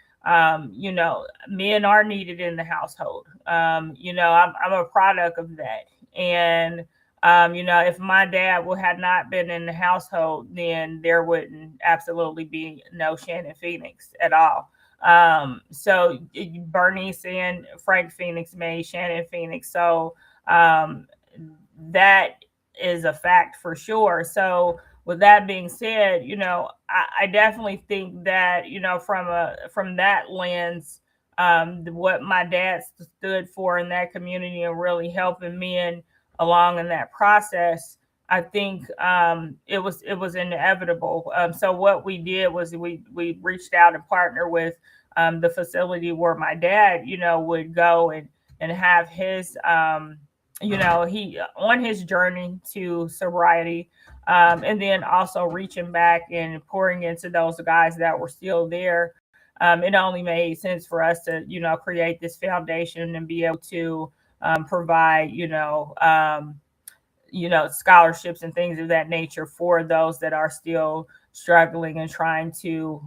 men are needed in the household. I'm a product of that. And, if my dad would have not been in the household, then there wouldn't absolutely be no Shannon Phoenix at all. Bernice and Frank Phoenix made Shannon Phoenix. So that is a fact for sure. So with that being said, I definitely think that, from that lens, what my dad stood for in that community and really helping men along in that process, I think it was inevitable. So what we did was we reached out and partnered with the facility where my dad, would go and have his he on his journey to sobriety, and then also reaching back and pouring into those guys that were still there. It only made sense for us to, create this foundation and be able to provide, scholarships and things of that nature for those that are still struggling and trying to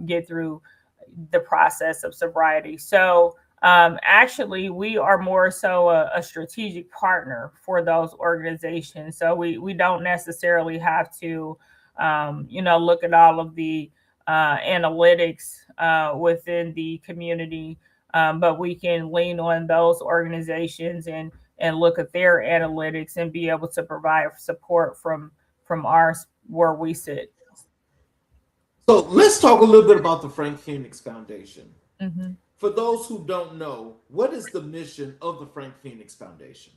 get through the process of sobriety. So actually, we are more so a strategic partner for those organizations. So we don't necessarily have to, look at all of the analytics within the community, but we can lean on those organizations and look at their analytics and be able to provide support from ours where we sit. So, let's talk a little bit about the Frank Phoenix Foundation. Mhm. For those who don't know, what is the mission of the Frank Phoenix Foundation?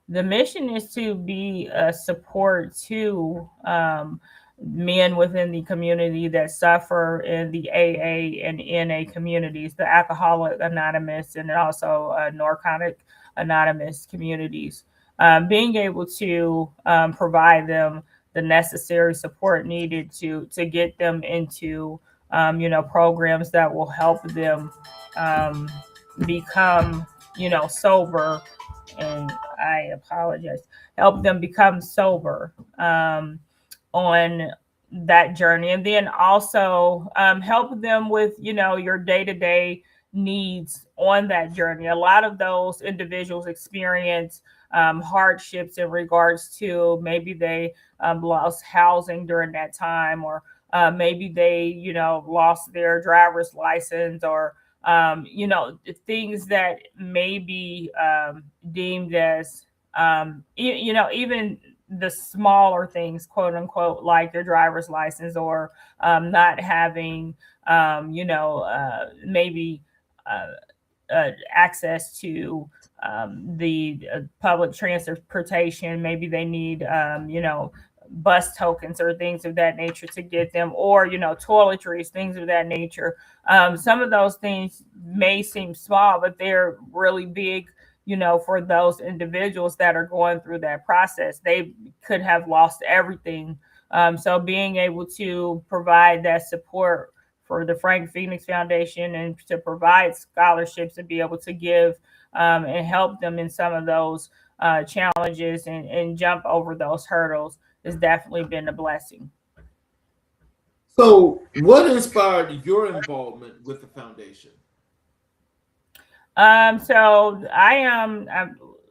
The mission is to be a support to men within the community that suffer in the AA and NA communities, the Alcoholic Anonymous and also Narcotic Anonymous communities. being able to provide them the necessary support needed to get them into programs that will help them um, become sober. And I apologize, help them become sober on that journey, and then also help them with your day-to-day needs on that journey. A lot of those individuals experience hardships in regards to maybe they lost housing during that time, or maybe they lost their driver's license, or things that may be deemed as even the smaller things, quote unquote, like your driver's license, or not having maybe access to the public transportation. Maybe they need bus tokens or things of that nature to get them, or toiletries, things of that nature. Some of those things may seem small, but they're really big for those individuals that are going through that process. They could have lost everything. So being able to provide that support for the Frank Phoenix Foundation, and to provide scholarships and be able to give and help them in some of those challenges, and jump over those hurdles, has definitely been a blessing. So, what inspired your involvement with the foundation? So I am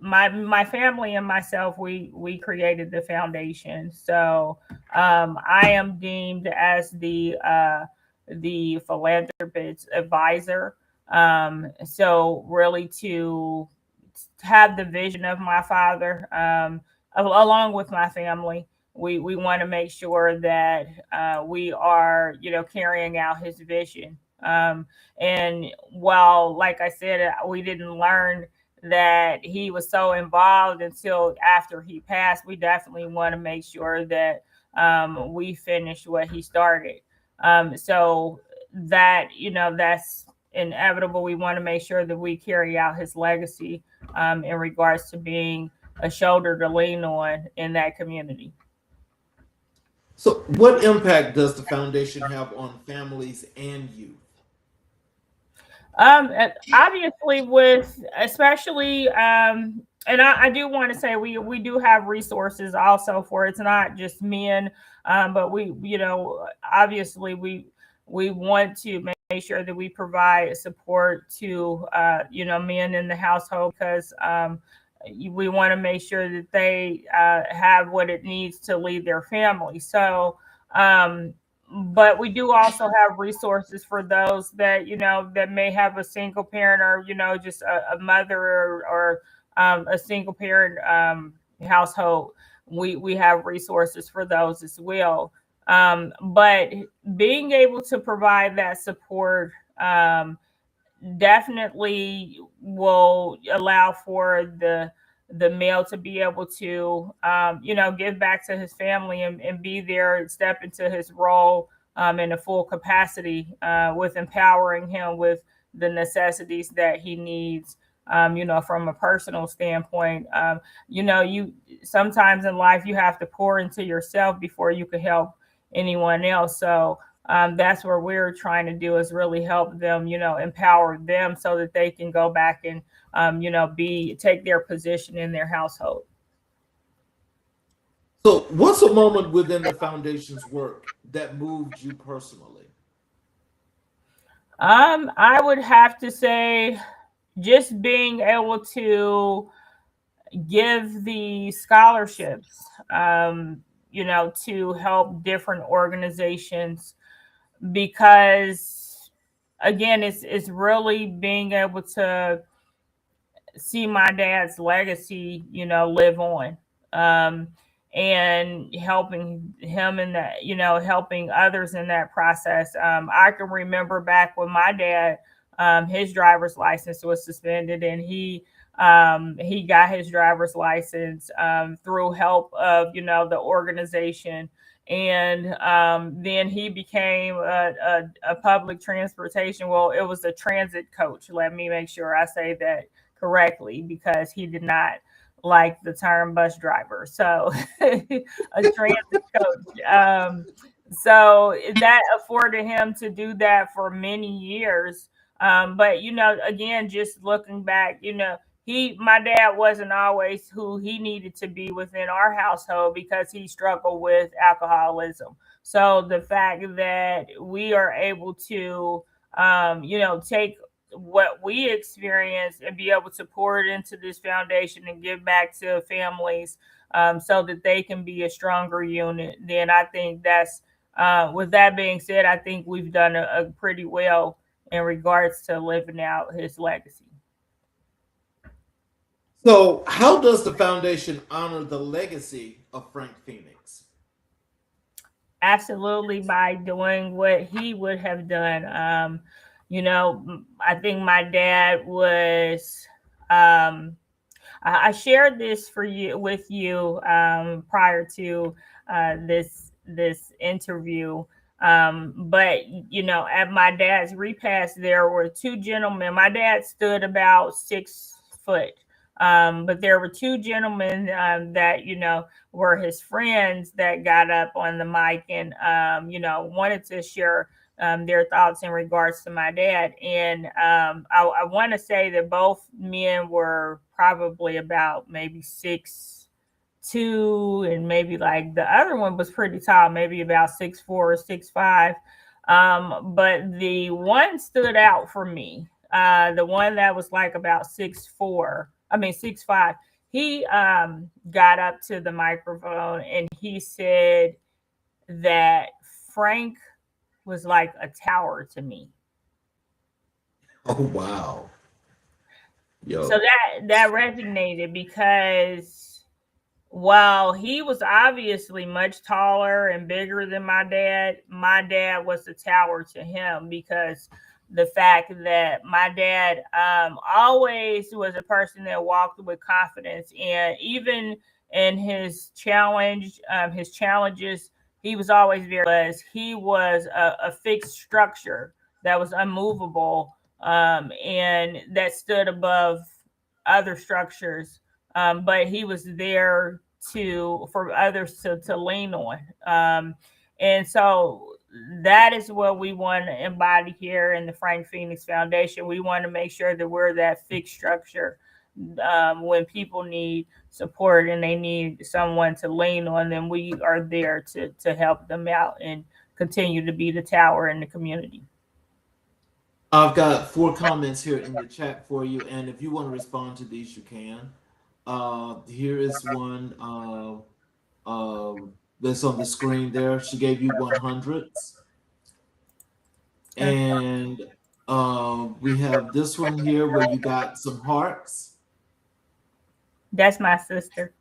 my family and myself. We created the foundation. So I am deemed as the philanthropist advisor. So really to have the vision of my father, along with my family. We want to make sure that we are, carrying out his vision. And while, like I said, we didn't learn that he was so involved until after he passed, we definitely want to make sure that we finish what he started. So that, that's inevitable. We want to make sure that we carry out his legacy in regards to being a shoulder to lean on in that community. So, what impact does the foundation have on families and youth? Obviously, with especially, and I do want to say we do have resources also for, it's not just men, but we, obviously we want to make sure that we provide support to men in the household, because we want to make sure that they have what it needs to lead their family. So but we do also have resources for those that that may have a single parent, or just a mother, or a single parent household. We have resources for those as well. But being able to provide that support definitely will allow for the male to be able to give back to his family, and be there and step into his role in a full capacity, with empowering him with the necessities that he needs, from a personal standpoint. You sometimes in life you have to pour into yourself before you can help anyone else. So that's where we're trying to do, is really help them, empower them so that they can go back and, take their position in their household. So, what's a moment within the foundation's work that moved you personally? I would have to say just being able to give the scholarships, to help different organizations, because again, it's really being able to see my dad's legacy, live on, and helping him in that, helping others in that process. I can remember back when my dad, his driver's license was suspended, and he got his driver's license through help of, the organization. And then he became a public transportation. Well, it was a transit coach. Let me make sure I say that correctly, because he did not like the term bus driver. So a transit coach. So that afforded him to do that for many years. But again, just looking back, my dad wasn't always who he needed to be within our household because he struggled with alcoholism. So the fact that we are able to, take what we experience and be able to pour it into this foundation and give back to families, so that they can be a stronger unit, then I think that's, with that being said, I think we've done a pretty well in regards to living out his legacy. So, how does the foundation honor the legacy of Frank Phoenix? Absolutely, by doing what he would have done. I think my dad was. I shared this with you prior to this interview. But at my dad's repast, there were two gentlemen. My dad stood about 6 foot. But there were two gentlemen that were his friends that got up on the mic and wanted to share their thoughts in regards to my dad. And I want to say that both men were probably about maybe 6'2", and maybe like the other one was pretty tall, maybe about 6'4" or 6'5". But the one stood out for me. The one that was like about 6'4", 6'5", he got up to the microphone and he said that Frank was like a tower to me. Oh, wow. Yo. So that resonated because while he was obviously much taller and bigger than my dad was a tower to him, because the fact that my dad always was a person that walked with confidence, and even in his challenges, he was always he was a fixed structure that was unmovable, and that stood above other structures, but he was there for others to lean on, and so that is what we want to embody here in the Frank Phoenix Foundation. We want to make sure that we're that fixed structure when people need support and they need someone to lean on, then we are there to help them out and continue to be the tower in the community. I've got 4 comments here in the chat for you, and if you want to respond to these, you can. Here is one that's on the screen there. She gave you 100s. And we have this one here where you got some hearts. That's my sister.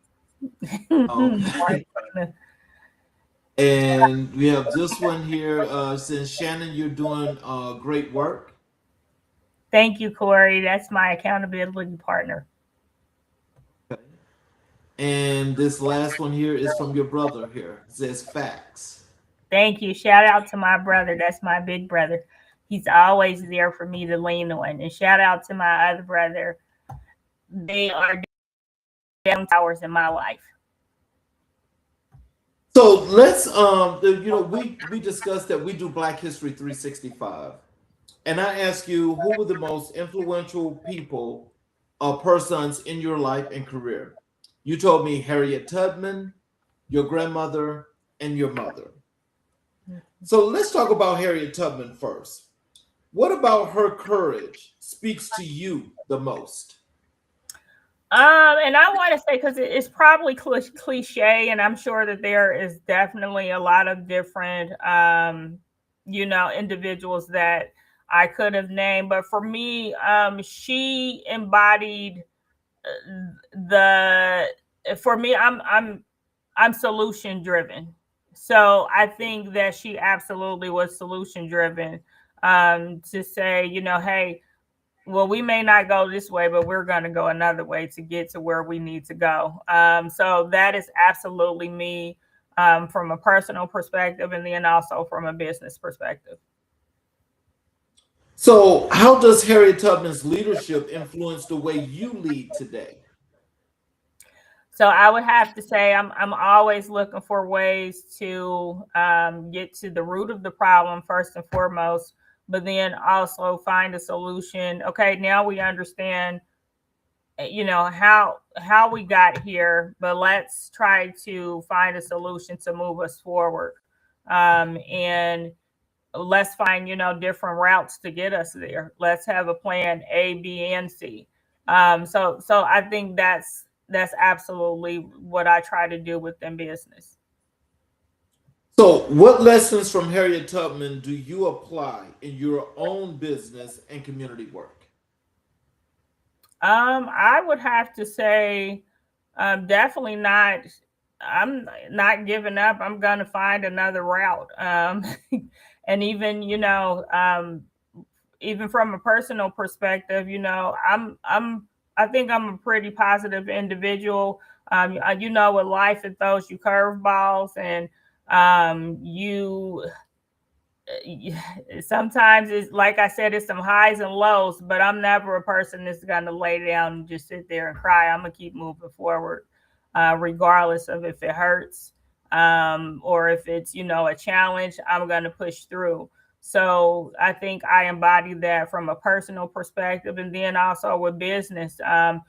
Okay. And we have this one here. Since Shannon, you're doing great work. Thank you, Corey. That's my accountability partner. Okay. And this last one here is from your brother here. It says facts. Thank you. Shout out to my brother. That's my big brother. He's always there for me to lean on. And shout out to my other brother. They are down towers in my life. So let's we discussed that we do Black History 365. And I ask you, who were the most influential people or persons in your life and career? You told me Harriet Tubman, your grandmother, and your mother. So let's talk about Harriet Tubman first. What about her courage speaks to you the most? And I want to say, because it's probably cliche, and I'm sure that there is definitely a lot of different, individuals that I could have named, but for me, she embodied for me, I'm solution driven. So I think that she absolutely was solution driven, to say, hey, well, we may not go this way, but we're going to go another way to get to where we need to go. So that is absolutely me, from a personal perspective, and then also from a business perspective. So how does Harriet Tubman's leadership influence the way you lead today? So I would have to say I'm always looking for ways to get to the root of the problem first and foremost, but then also find a solution. Okay, now we understand, how we got here, but let's try to find a solution to move us forward. And let's find, different routes to get us there. Let's have a plan A, B, and C. So I think that's absolutely what I try to do within business. So, what lessons from Harriet Tubman do you apply in your own business and community work? I would have to say, definitely not. I'm not giving up. I'm gonna find another route. And even from a personal perspective, I think I'm a pretty positive individual. With life, it throws you curveballs, and you sometimes, it's like I said, it's some highs and lows, but I'm never a person that's going to lay down and just sit there and cry. I'm going to keep moving forward, regardless of if it hurts, or if it's, a challenge. I'm going to push through. So I think I embody that from a personal perspective. And then also with business, a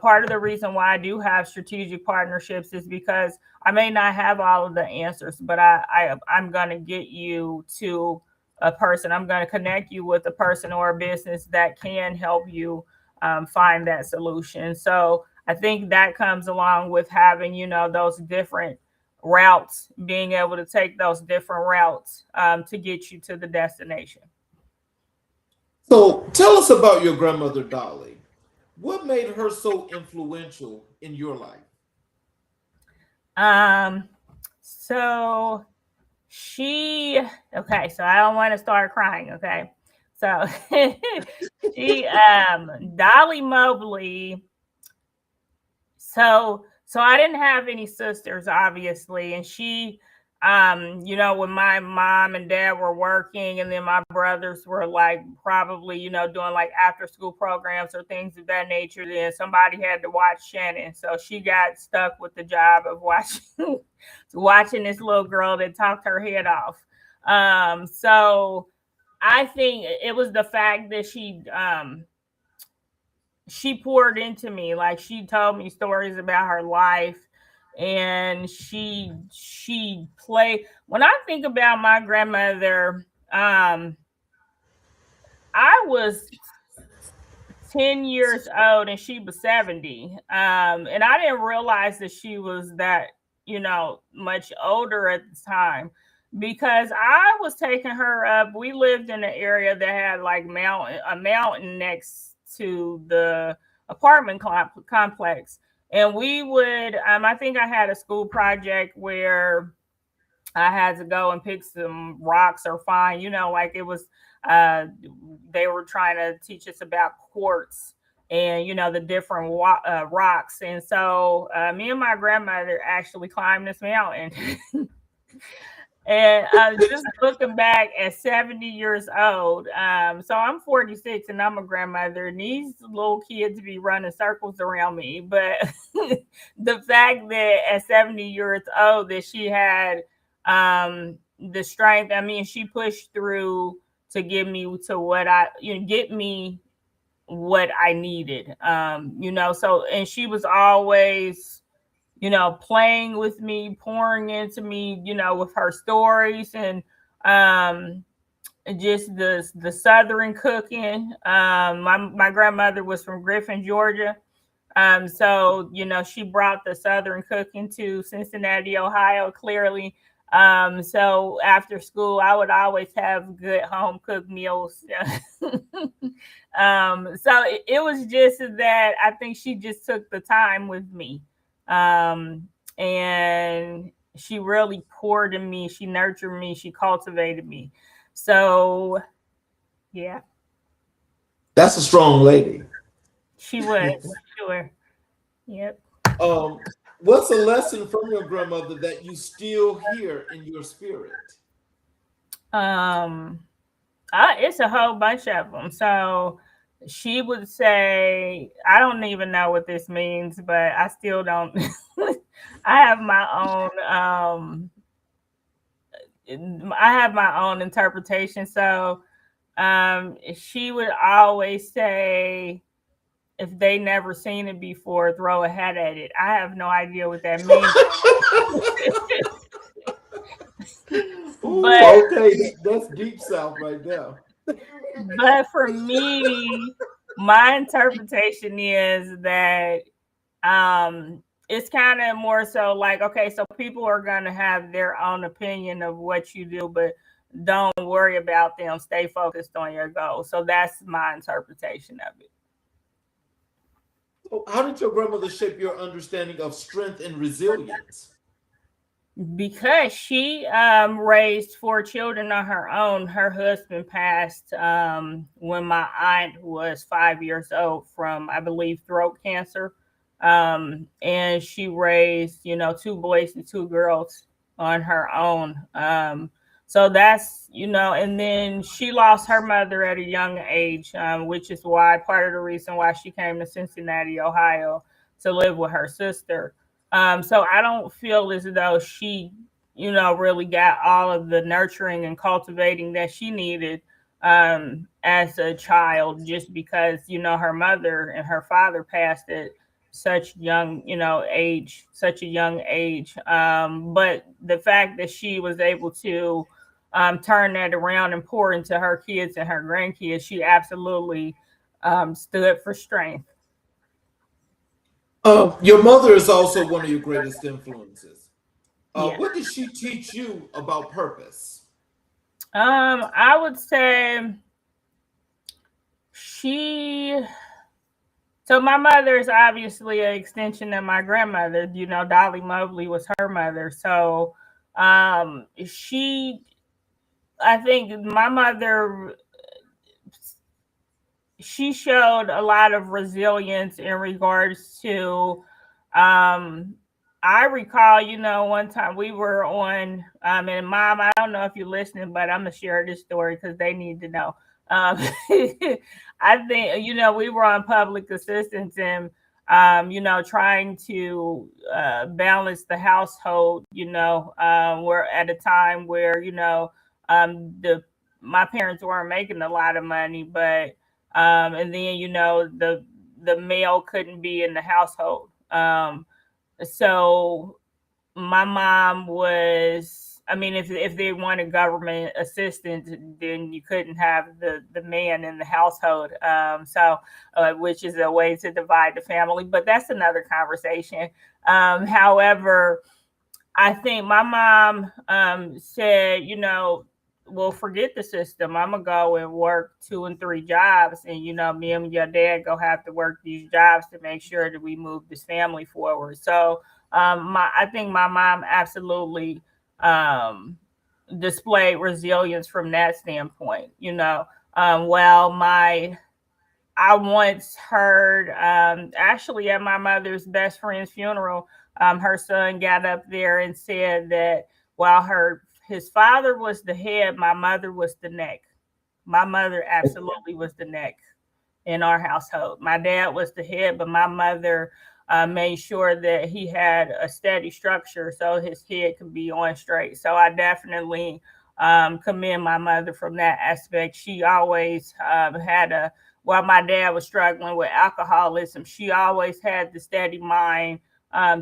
part of the reason why I do have strategic partnerships is because I may not have all of the answers, but I'm going to get you to a person. I'm going to connect you with a person or a business that can help you find that solution. So I think that comes along with having, those different routes, being able to take those different routes to get you to the destination. So, tell us about your grandmother, Dolly. What made her so influential in your life? So okay, so I don't want to start crying, okay? So Dolly Mobley. So I didn't have any sisters, obviously, and she, when my mom and dad were working, and then my brothers were like probably, doing like after school programs or things of that nature, then somebody had to watch Shannon. So she got stuck with the job of watching this little girl that talked her head off. So I think it was the fact that she poured into me. Like, she told me stories about her life, and she played. When I think about my grandmother, I was 10 years old and she was 70, and I didn't realize that she was that much older at the time, because I was taking her up. We lived in an area that had like a mountain next to the apartment complex, and we would I think I had a school project where I had to go and pick some rocks or find, like it was they were trying to teach us about quartz and the different rocks. And so me and my grandmother actually climbed this mountain. And just looking back at 70 years old, so I'm 46 and I'm a grandmother, and these little kids be running circles around me. But the fact that at 70 years old that she had the strength, she pushed through to get me to get me what I needed. So, and she was always playing with me, pouring into me, with her stories, and just the Southern cooking. My grandmother was from Griffin, Georgia. So, she brought the Southern cooking to Cincinnati, Ohio, clearly. So after school, I would always have good home cooked meals. So it was just that I think she just took the time with me. And she really poured in me. She nurtured me. She cultivated me. So, yeah. That's a strong lady. She was. Sure. Yep. What's a lesson from your grandmother that you still hear in your spirit? It's a whole bunch of them. So, she would say, I don't even know what this means, but I still don't. I have my own. I have my own interpretation. So she would always say, if they never seen it before, throw a hat at it. I have no idea what that means. Ooh, okay, that's deep South right there. But for me, my interpretation is that it's kind of more so like, okay, so people are going to have their own opinion of what you do, but don't worry about them. Stay focused on your goal. So that's my interpretation of it. So how did your grandmother shape your understanding of strength and resilience? Because she raised 4 children on her own. Her husband passed when my aunt was 5 years old from, I believe, throat cancer. And she raised, 2 boys and 2 girls on her own. So that's, and then she lost her mother at a young age, which is why part of the reason why she came to Cincinnati, Ohio to live with her sister. So I don't feel as though she, really got all of the nurturing and cultivating that she needed as a child, just because, her mother and her father passed at such young, such a young age. But the fact that she was able to turn that around and pour into her kids and her grandkids, she absolutely stood for strength. Your mother is also one of your greatest influences. Yeah. What did she teach you about purpose? I would say she. So my mother is obviously an extension of my grandmother. Dolly Mobley was her mother. So she, I think my mother, she showed a lot of resilience in regards to, I recall, one time we were on, and Mom, I don't know if you're listening, but I'm going to share this story because they need to know. I think, we were on public assistance and, trying to balance the household, we're at a time where, my parents weren't making a lot of money, but and then the male couldn't be in the household. So my mom was, I mean, if they wanted government assistance, then you couldn't have the man in the household. Which is a way to divide the family, but that's another conversation. However, I think my mom said, well, forget the system. I'm gonna go and work 2 and 3 jobs, and me and your dad go have to work these jobs to make sure that we move this family forward. So, I think my mom absolutely displayed resilience from that standpoint. Well, I once heard, actually at my mother's best friend's funeral, her son got up there and said that while his father was the head, my mother was the neck. My mother absolutely was the neck in our household. My dad was the head, but my mother made sure that he had a steady structure so his head could be on straight. So I definitely commend my mother from that aspect. She always while my dad was struggling with alcoholism, she always had the steady mind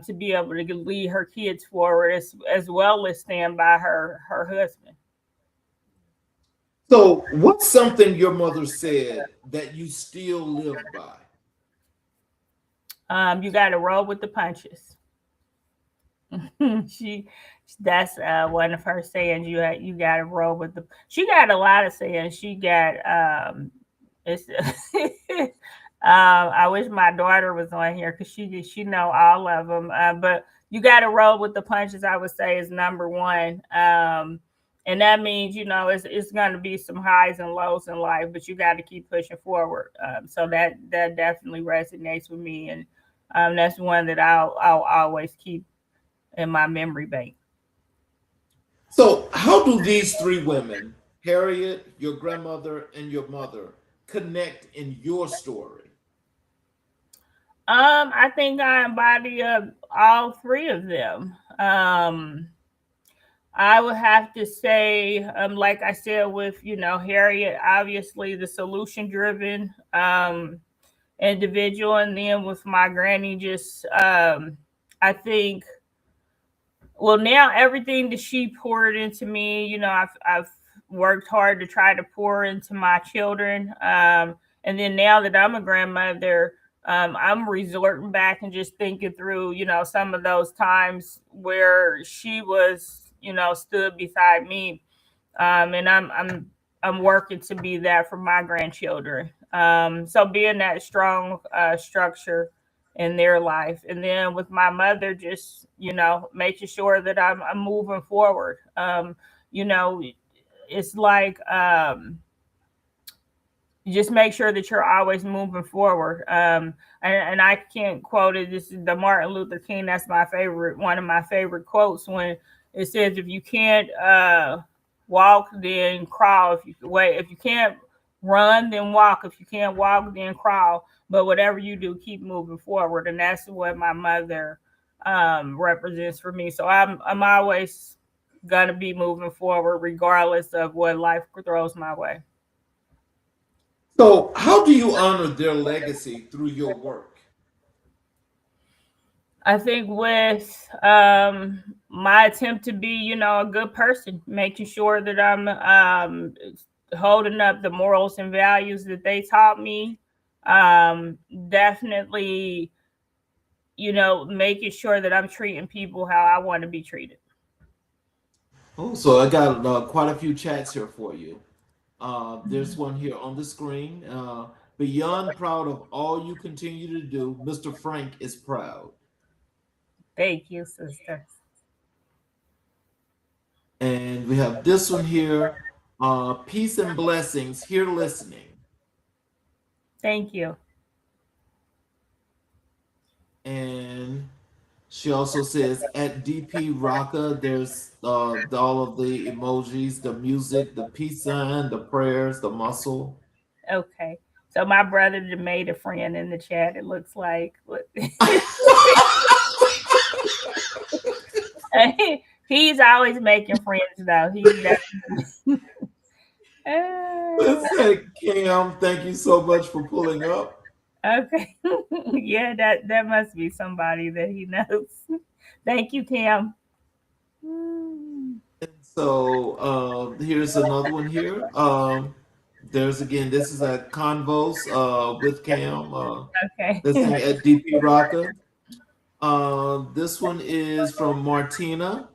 to be able to lead her kids forward as well as stand by her husband. So, what's something your mother said that you still live by? You got to roll with the punches. she That's one of her sayings. You got to roll with the. She got a lot of sayings. She got it's. I wish my daughter was on here because she know all of them. But you got to roll with the punches. I would say is number one. And that means it's going to be some highs and lows in life, but you got to keep pushing forward. So that definitely resonates with me, and that's one that I'll always keep in my memory bank. So, how do these three women, Harriet, your grandmother, and your mother, connect in your story? I think I embody all three of them. I would have to say, like I said, with Harriet, obviously the solution driven individual, and then with my granny, just I think, well, now everything that she poured into me, I've worked hard to try to pour into my children, and then now that I'm a grandmother, I'm resorting back and just thinking through, some of those times where she was, stood beside me, and I'm working to be that for my grandchildren. So being that strong structure in their life, and then with my mother, just making sure that I'm moving forward. You know, it's like just make sure that you're always moving forward. And I can't quote it. This is the Martin Luther King. That's my favorite, one of my favorite quotes, when it says, if you can't walk, then crawl. If you can't run, then walk. If you can't walk, then crawl. But whatever you do, keep moving forward. And that's what my mother represents for me. So I'm always gonna be moving forward regardless of what life throws my way. So, how do you honor their legacy through your work? I think with my attempt to be, a good person, making sure that I'm holding up the morals and values that they taught me. Definitely, making sure that I'm treating people how I want to be treated. Oh, so I got quite a few chats here for you. There's one here on the screen. Beyond proud of all you continue to do, Mr. Frank is proud. Thank you, sister. And we have this one here. Peace and blessings, here listening. Thank you. And she also says at DP Rocka, there's all of the emojis, the music, the peace sign, the prayers, the muscle. Okay. So my brother made a friend in the chat. It looks like he's always making friends, though. Let's say, Cam, thank you so much for pulling up. Okay. Yeah, that must be somebody that he knows. Thank you, Cam. And so here's another one here. There's again, this is at Convos with Cam. Okay. This thing at DP Rocka. This one is from Martina.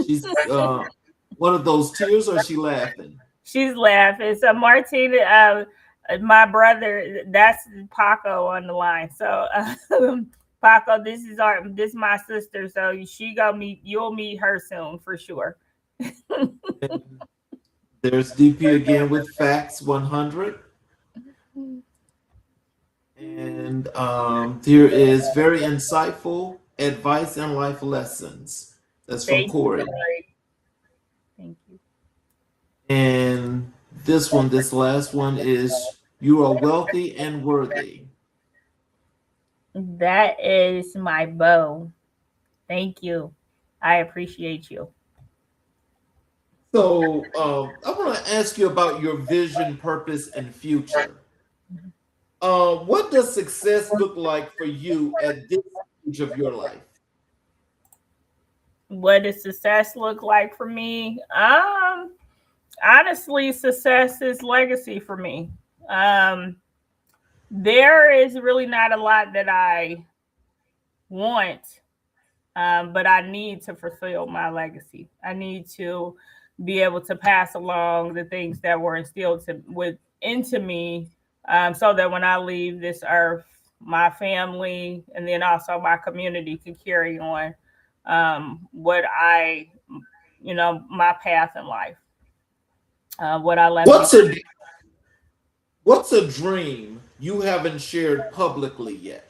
She's one of those tears, or is she laughing? She's laughing. So Martina, my brother, that's Paco on the line. So Paco, this is my sister. So you'll meet her soon for sure. There's DP again with Facts 100. And here is very insightful advice and life lessons. That's from Thank Corey. You. Thank you. And this last one is you are wealthy and worthy. That is my bow. Thank you. I appreciate you. So I want to ask you about your vision, purpose, and future. What does success look like for you at this stage of your life? What does success look like for me? Honestly, success is legacy for me. There is really not a lot that I want, but I need to fulfill my legacy. I need to be able to pass along the things that were instilled into me, so that when I leave this earth, my family and then also my community can carry on what my path in life, what I left. What's a dream you haven't shared publicly yet?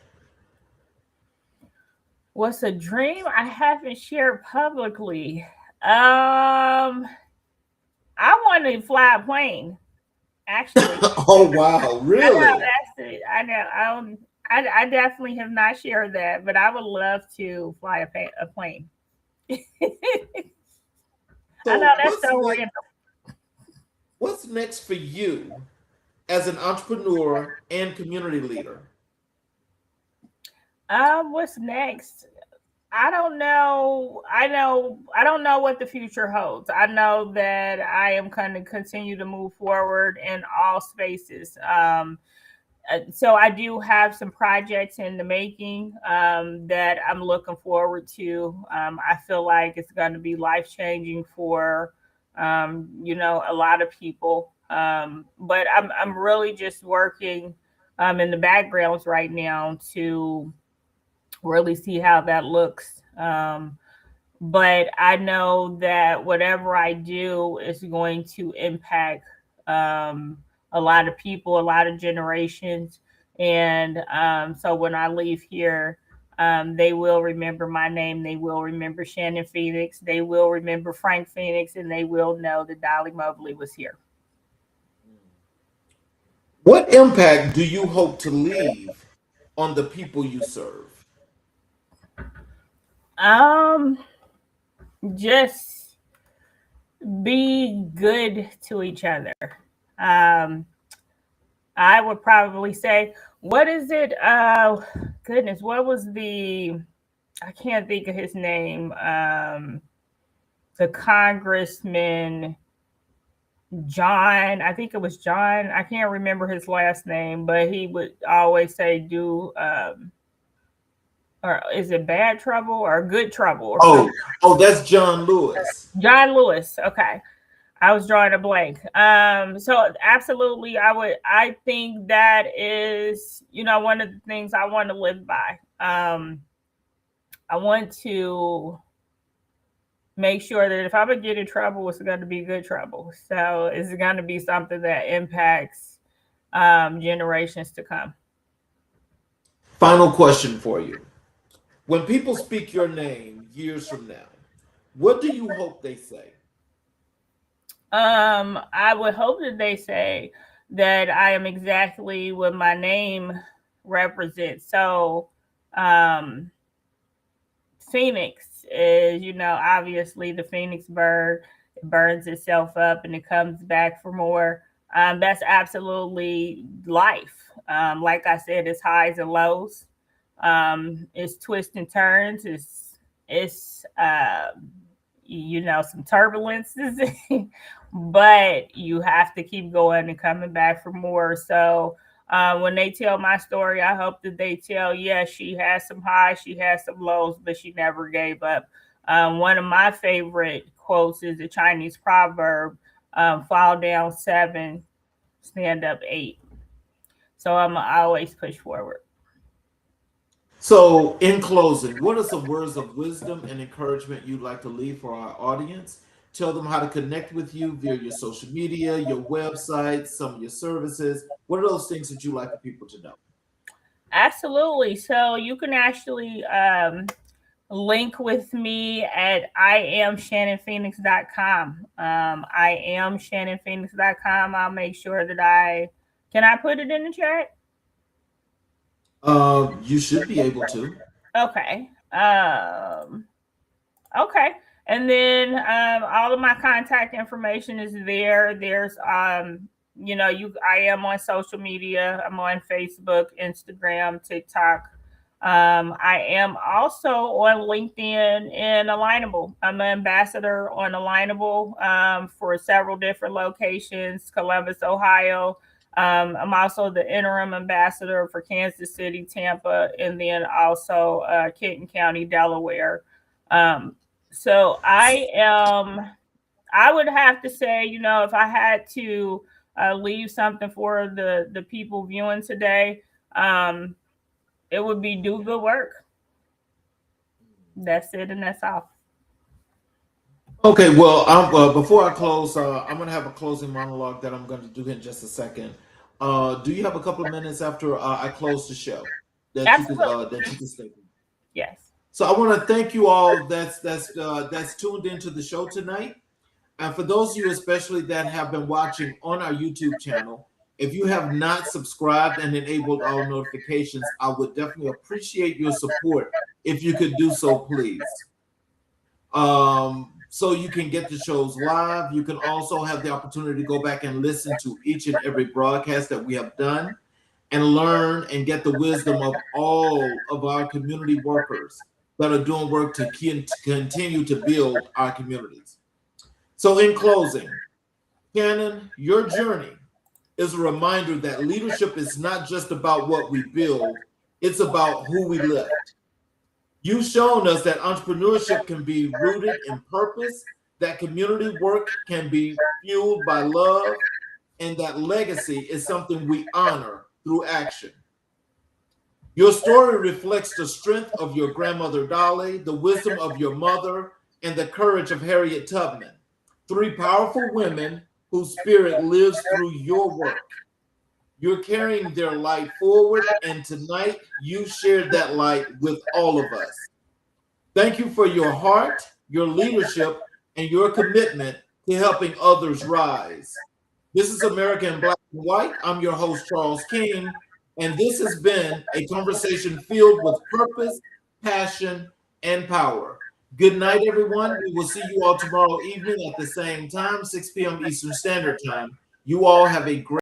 What's a dream I haven't shared publicly? I want to fly a plane. actually. Oh wow, I know really? that's it. I know. I definitely have not shared that, but I would love to fly a plane. I know So that's so random. what's next for you as an entrepreneur and community leader? What's next? I don't know. I don't know what the future holds. I know that I am going to continue to move forward in all spaces. So I do have some projects in the making that I'm looking forward to. I feel like it's going to be life changing for a lot of people. But I'm really just working in the backgrounds right now to really see how that looks. But I know that whatever I do is going to impact a lot of people, a lot of generations. And so when I leave here, they will remember my name. They will remember Shannon Phoenix. They will remember Frank Phoenix, and they will know that Dolly Mobley was here. What impact do you hope to leave on the people you serve? Um, just be good to each other. Um, I would probably say, what is it? Goodness, what was I can't think of his name. The congressman, John, I think it was John. I can't remember his last name, but he would always say, or is it bad trouble or good trouble or something? Oh, that's John Lewis. John Lewis. Okay. I was drawing a blank. So absolutely, I think that is, one of the things I want to live by. I want to make sure that if I'm gonna get in trouble, it's going to be good trouble. So it's going to be something that impacts generations to come. Final question for you. When people speak your name years from now, what do you hope they say? I would hope that they say that I am exactly what my name represents. So, Phoenix is, obviously the Phoenix bird. It burns itself up and it comes back for more. That's absolutely life. Like I said, it's highs and lows. It's twists and turns. It's some turbulences, but you have to keep going and coming back for more. So when they tell my story, I hope that they tell, yes, she has some highs, she has some lows, but she never gave up. One of my favorite quotes is a Chinese proverb, fall down 7, stand up 8. So I always push forward. So, in closing, what are some words of wisdom and encouragement you'd like to leave for our audience? Tell them how to connect with you via your social media, your website, some of your services. What are those things that you like the people to know? Absolutely. So you can actually link with me at iamshannonphoenix.com. iamshannonphoenix.com. I'll make sure that can I put it in the chat? You should be able to. Okay. Okay. And then all of my contact information is there. There's I am on social media. I'm on Facebook, Instagram, TikTok. I am also on LinkedIn and Alignable. I'm an ambassador on Alignable for several different locations, Columbus, Ohio. I'm also the interim ambassador for Kansas City, Tampa, and then also Kenton County, Delaware. So I would have to say, if I had to leave something for the people viewing today, it would be do good work. That's it, and that's all. Okay, well, before I close, I'm going to have a closing monologue that I'm going to do in just a second. Do you have a couple of minutes after I close the show that you can stay? Yes. So I want to thank you all that's tuned into the show tonight. And for those of you especially that have been watching on our YouTube channel, if you have not subscribed and enabled all notifications, I would definitely appreciate your support if you could do so, please. So you can get the shows live. You can also have the opportunity to go back and listen to each and every broadcast that we have done and learn and get the wisdom of all of our community workers that are doing work to continue to build our communities. So in closing, Shannon, your journey is a reminder that leadership is not just about what we build, it's about who we lift. You've shown us that entrepreneurship can be rooted in purpose, that community work can be fueled by love, and that legacy is something we honor through action. Your story reflects the strength of your grandmother Dolly, the wisdom of your mother, and the courage of Harriet Tubman, three powerful women whose spirit lives through your work. You're carrying their light forward, and tonight you shared that light with all of us. Thank you for your heart, your leadership, and your commitment to helping others rise. This is America in Black and White. I'm your host, Charles King, and this has been a conversation filled with purpose, passion, and power. Good night, everyone. We will see you all tomorrow evening at the same time, 6 p.m. Eastern Standard Time. You all have a great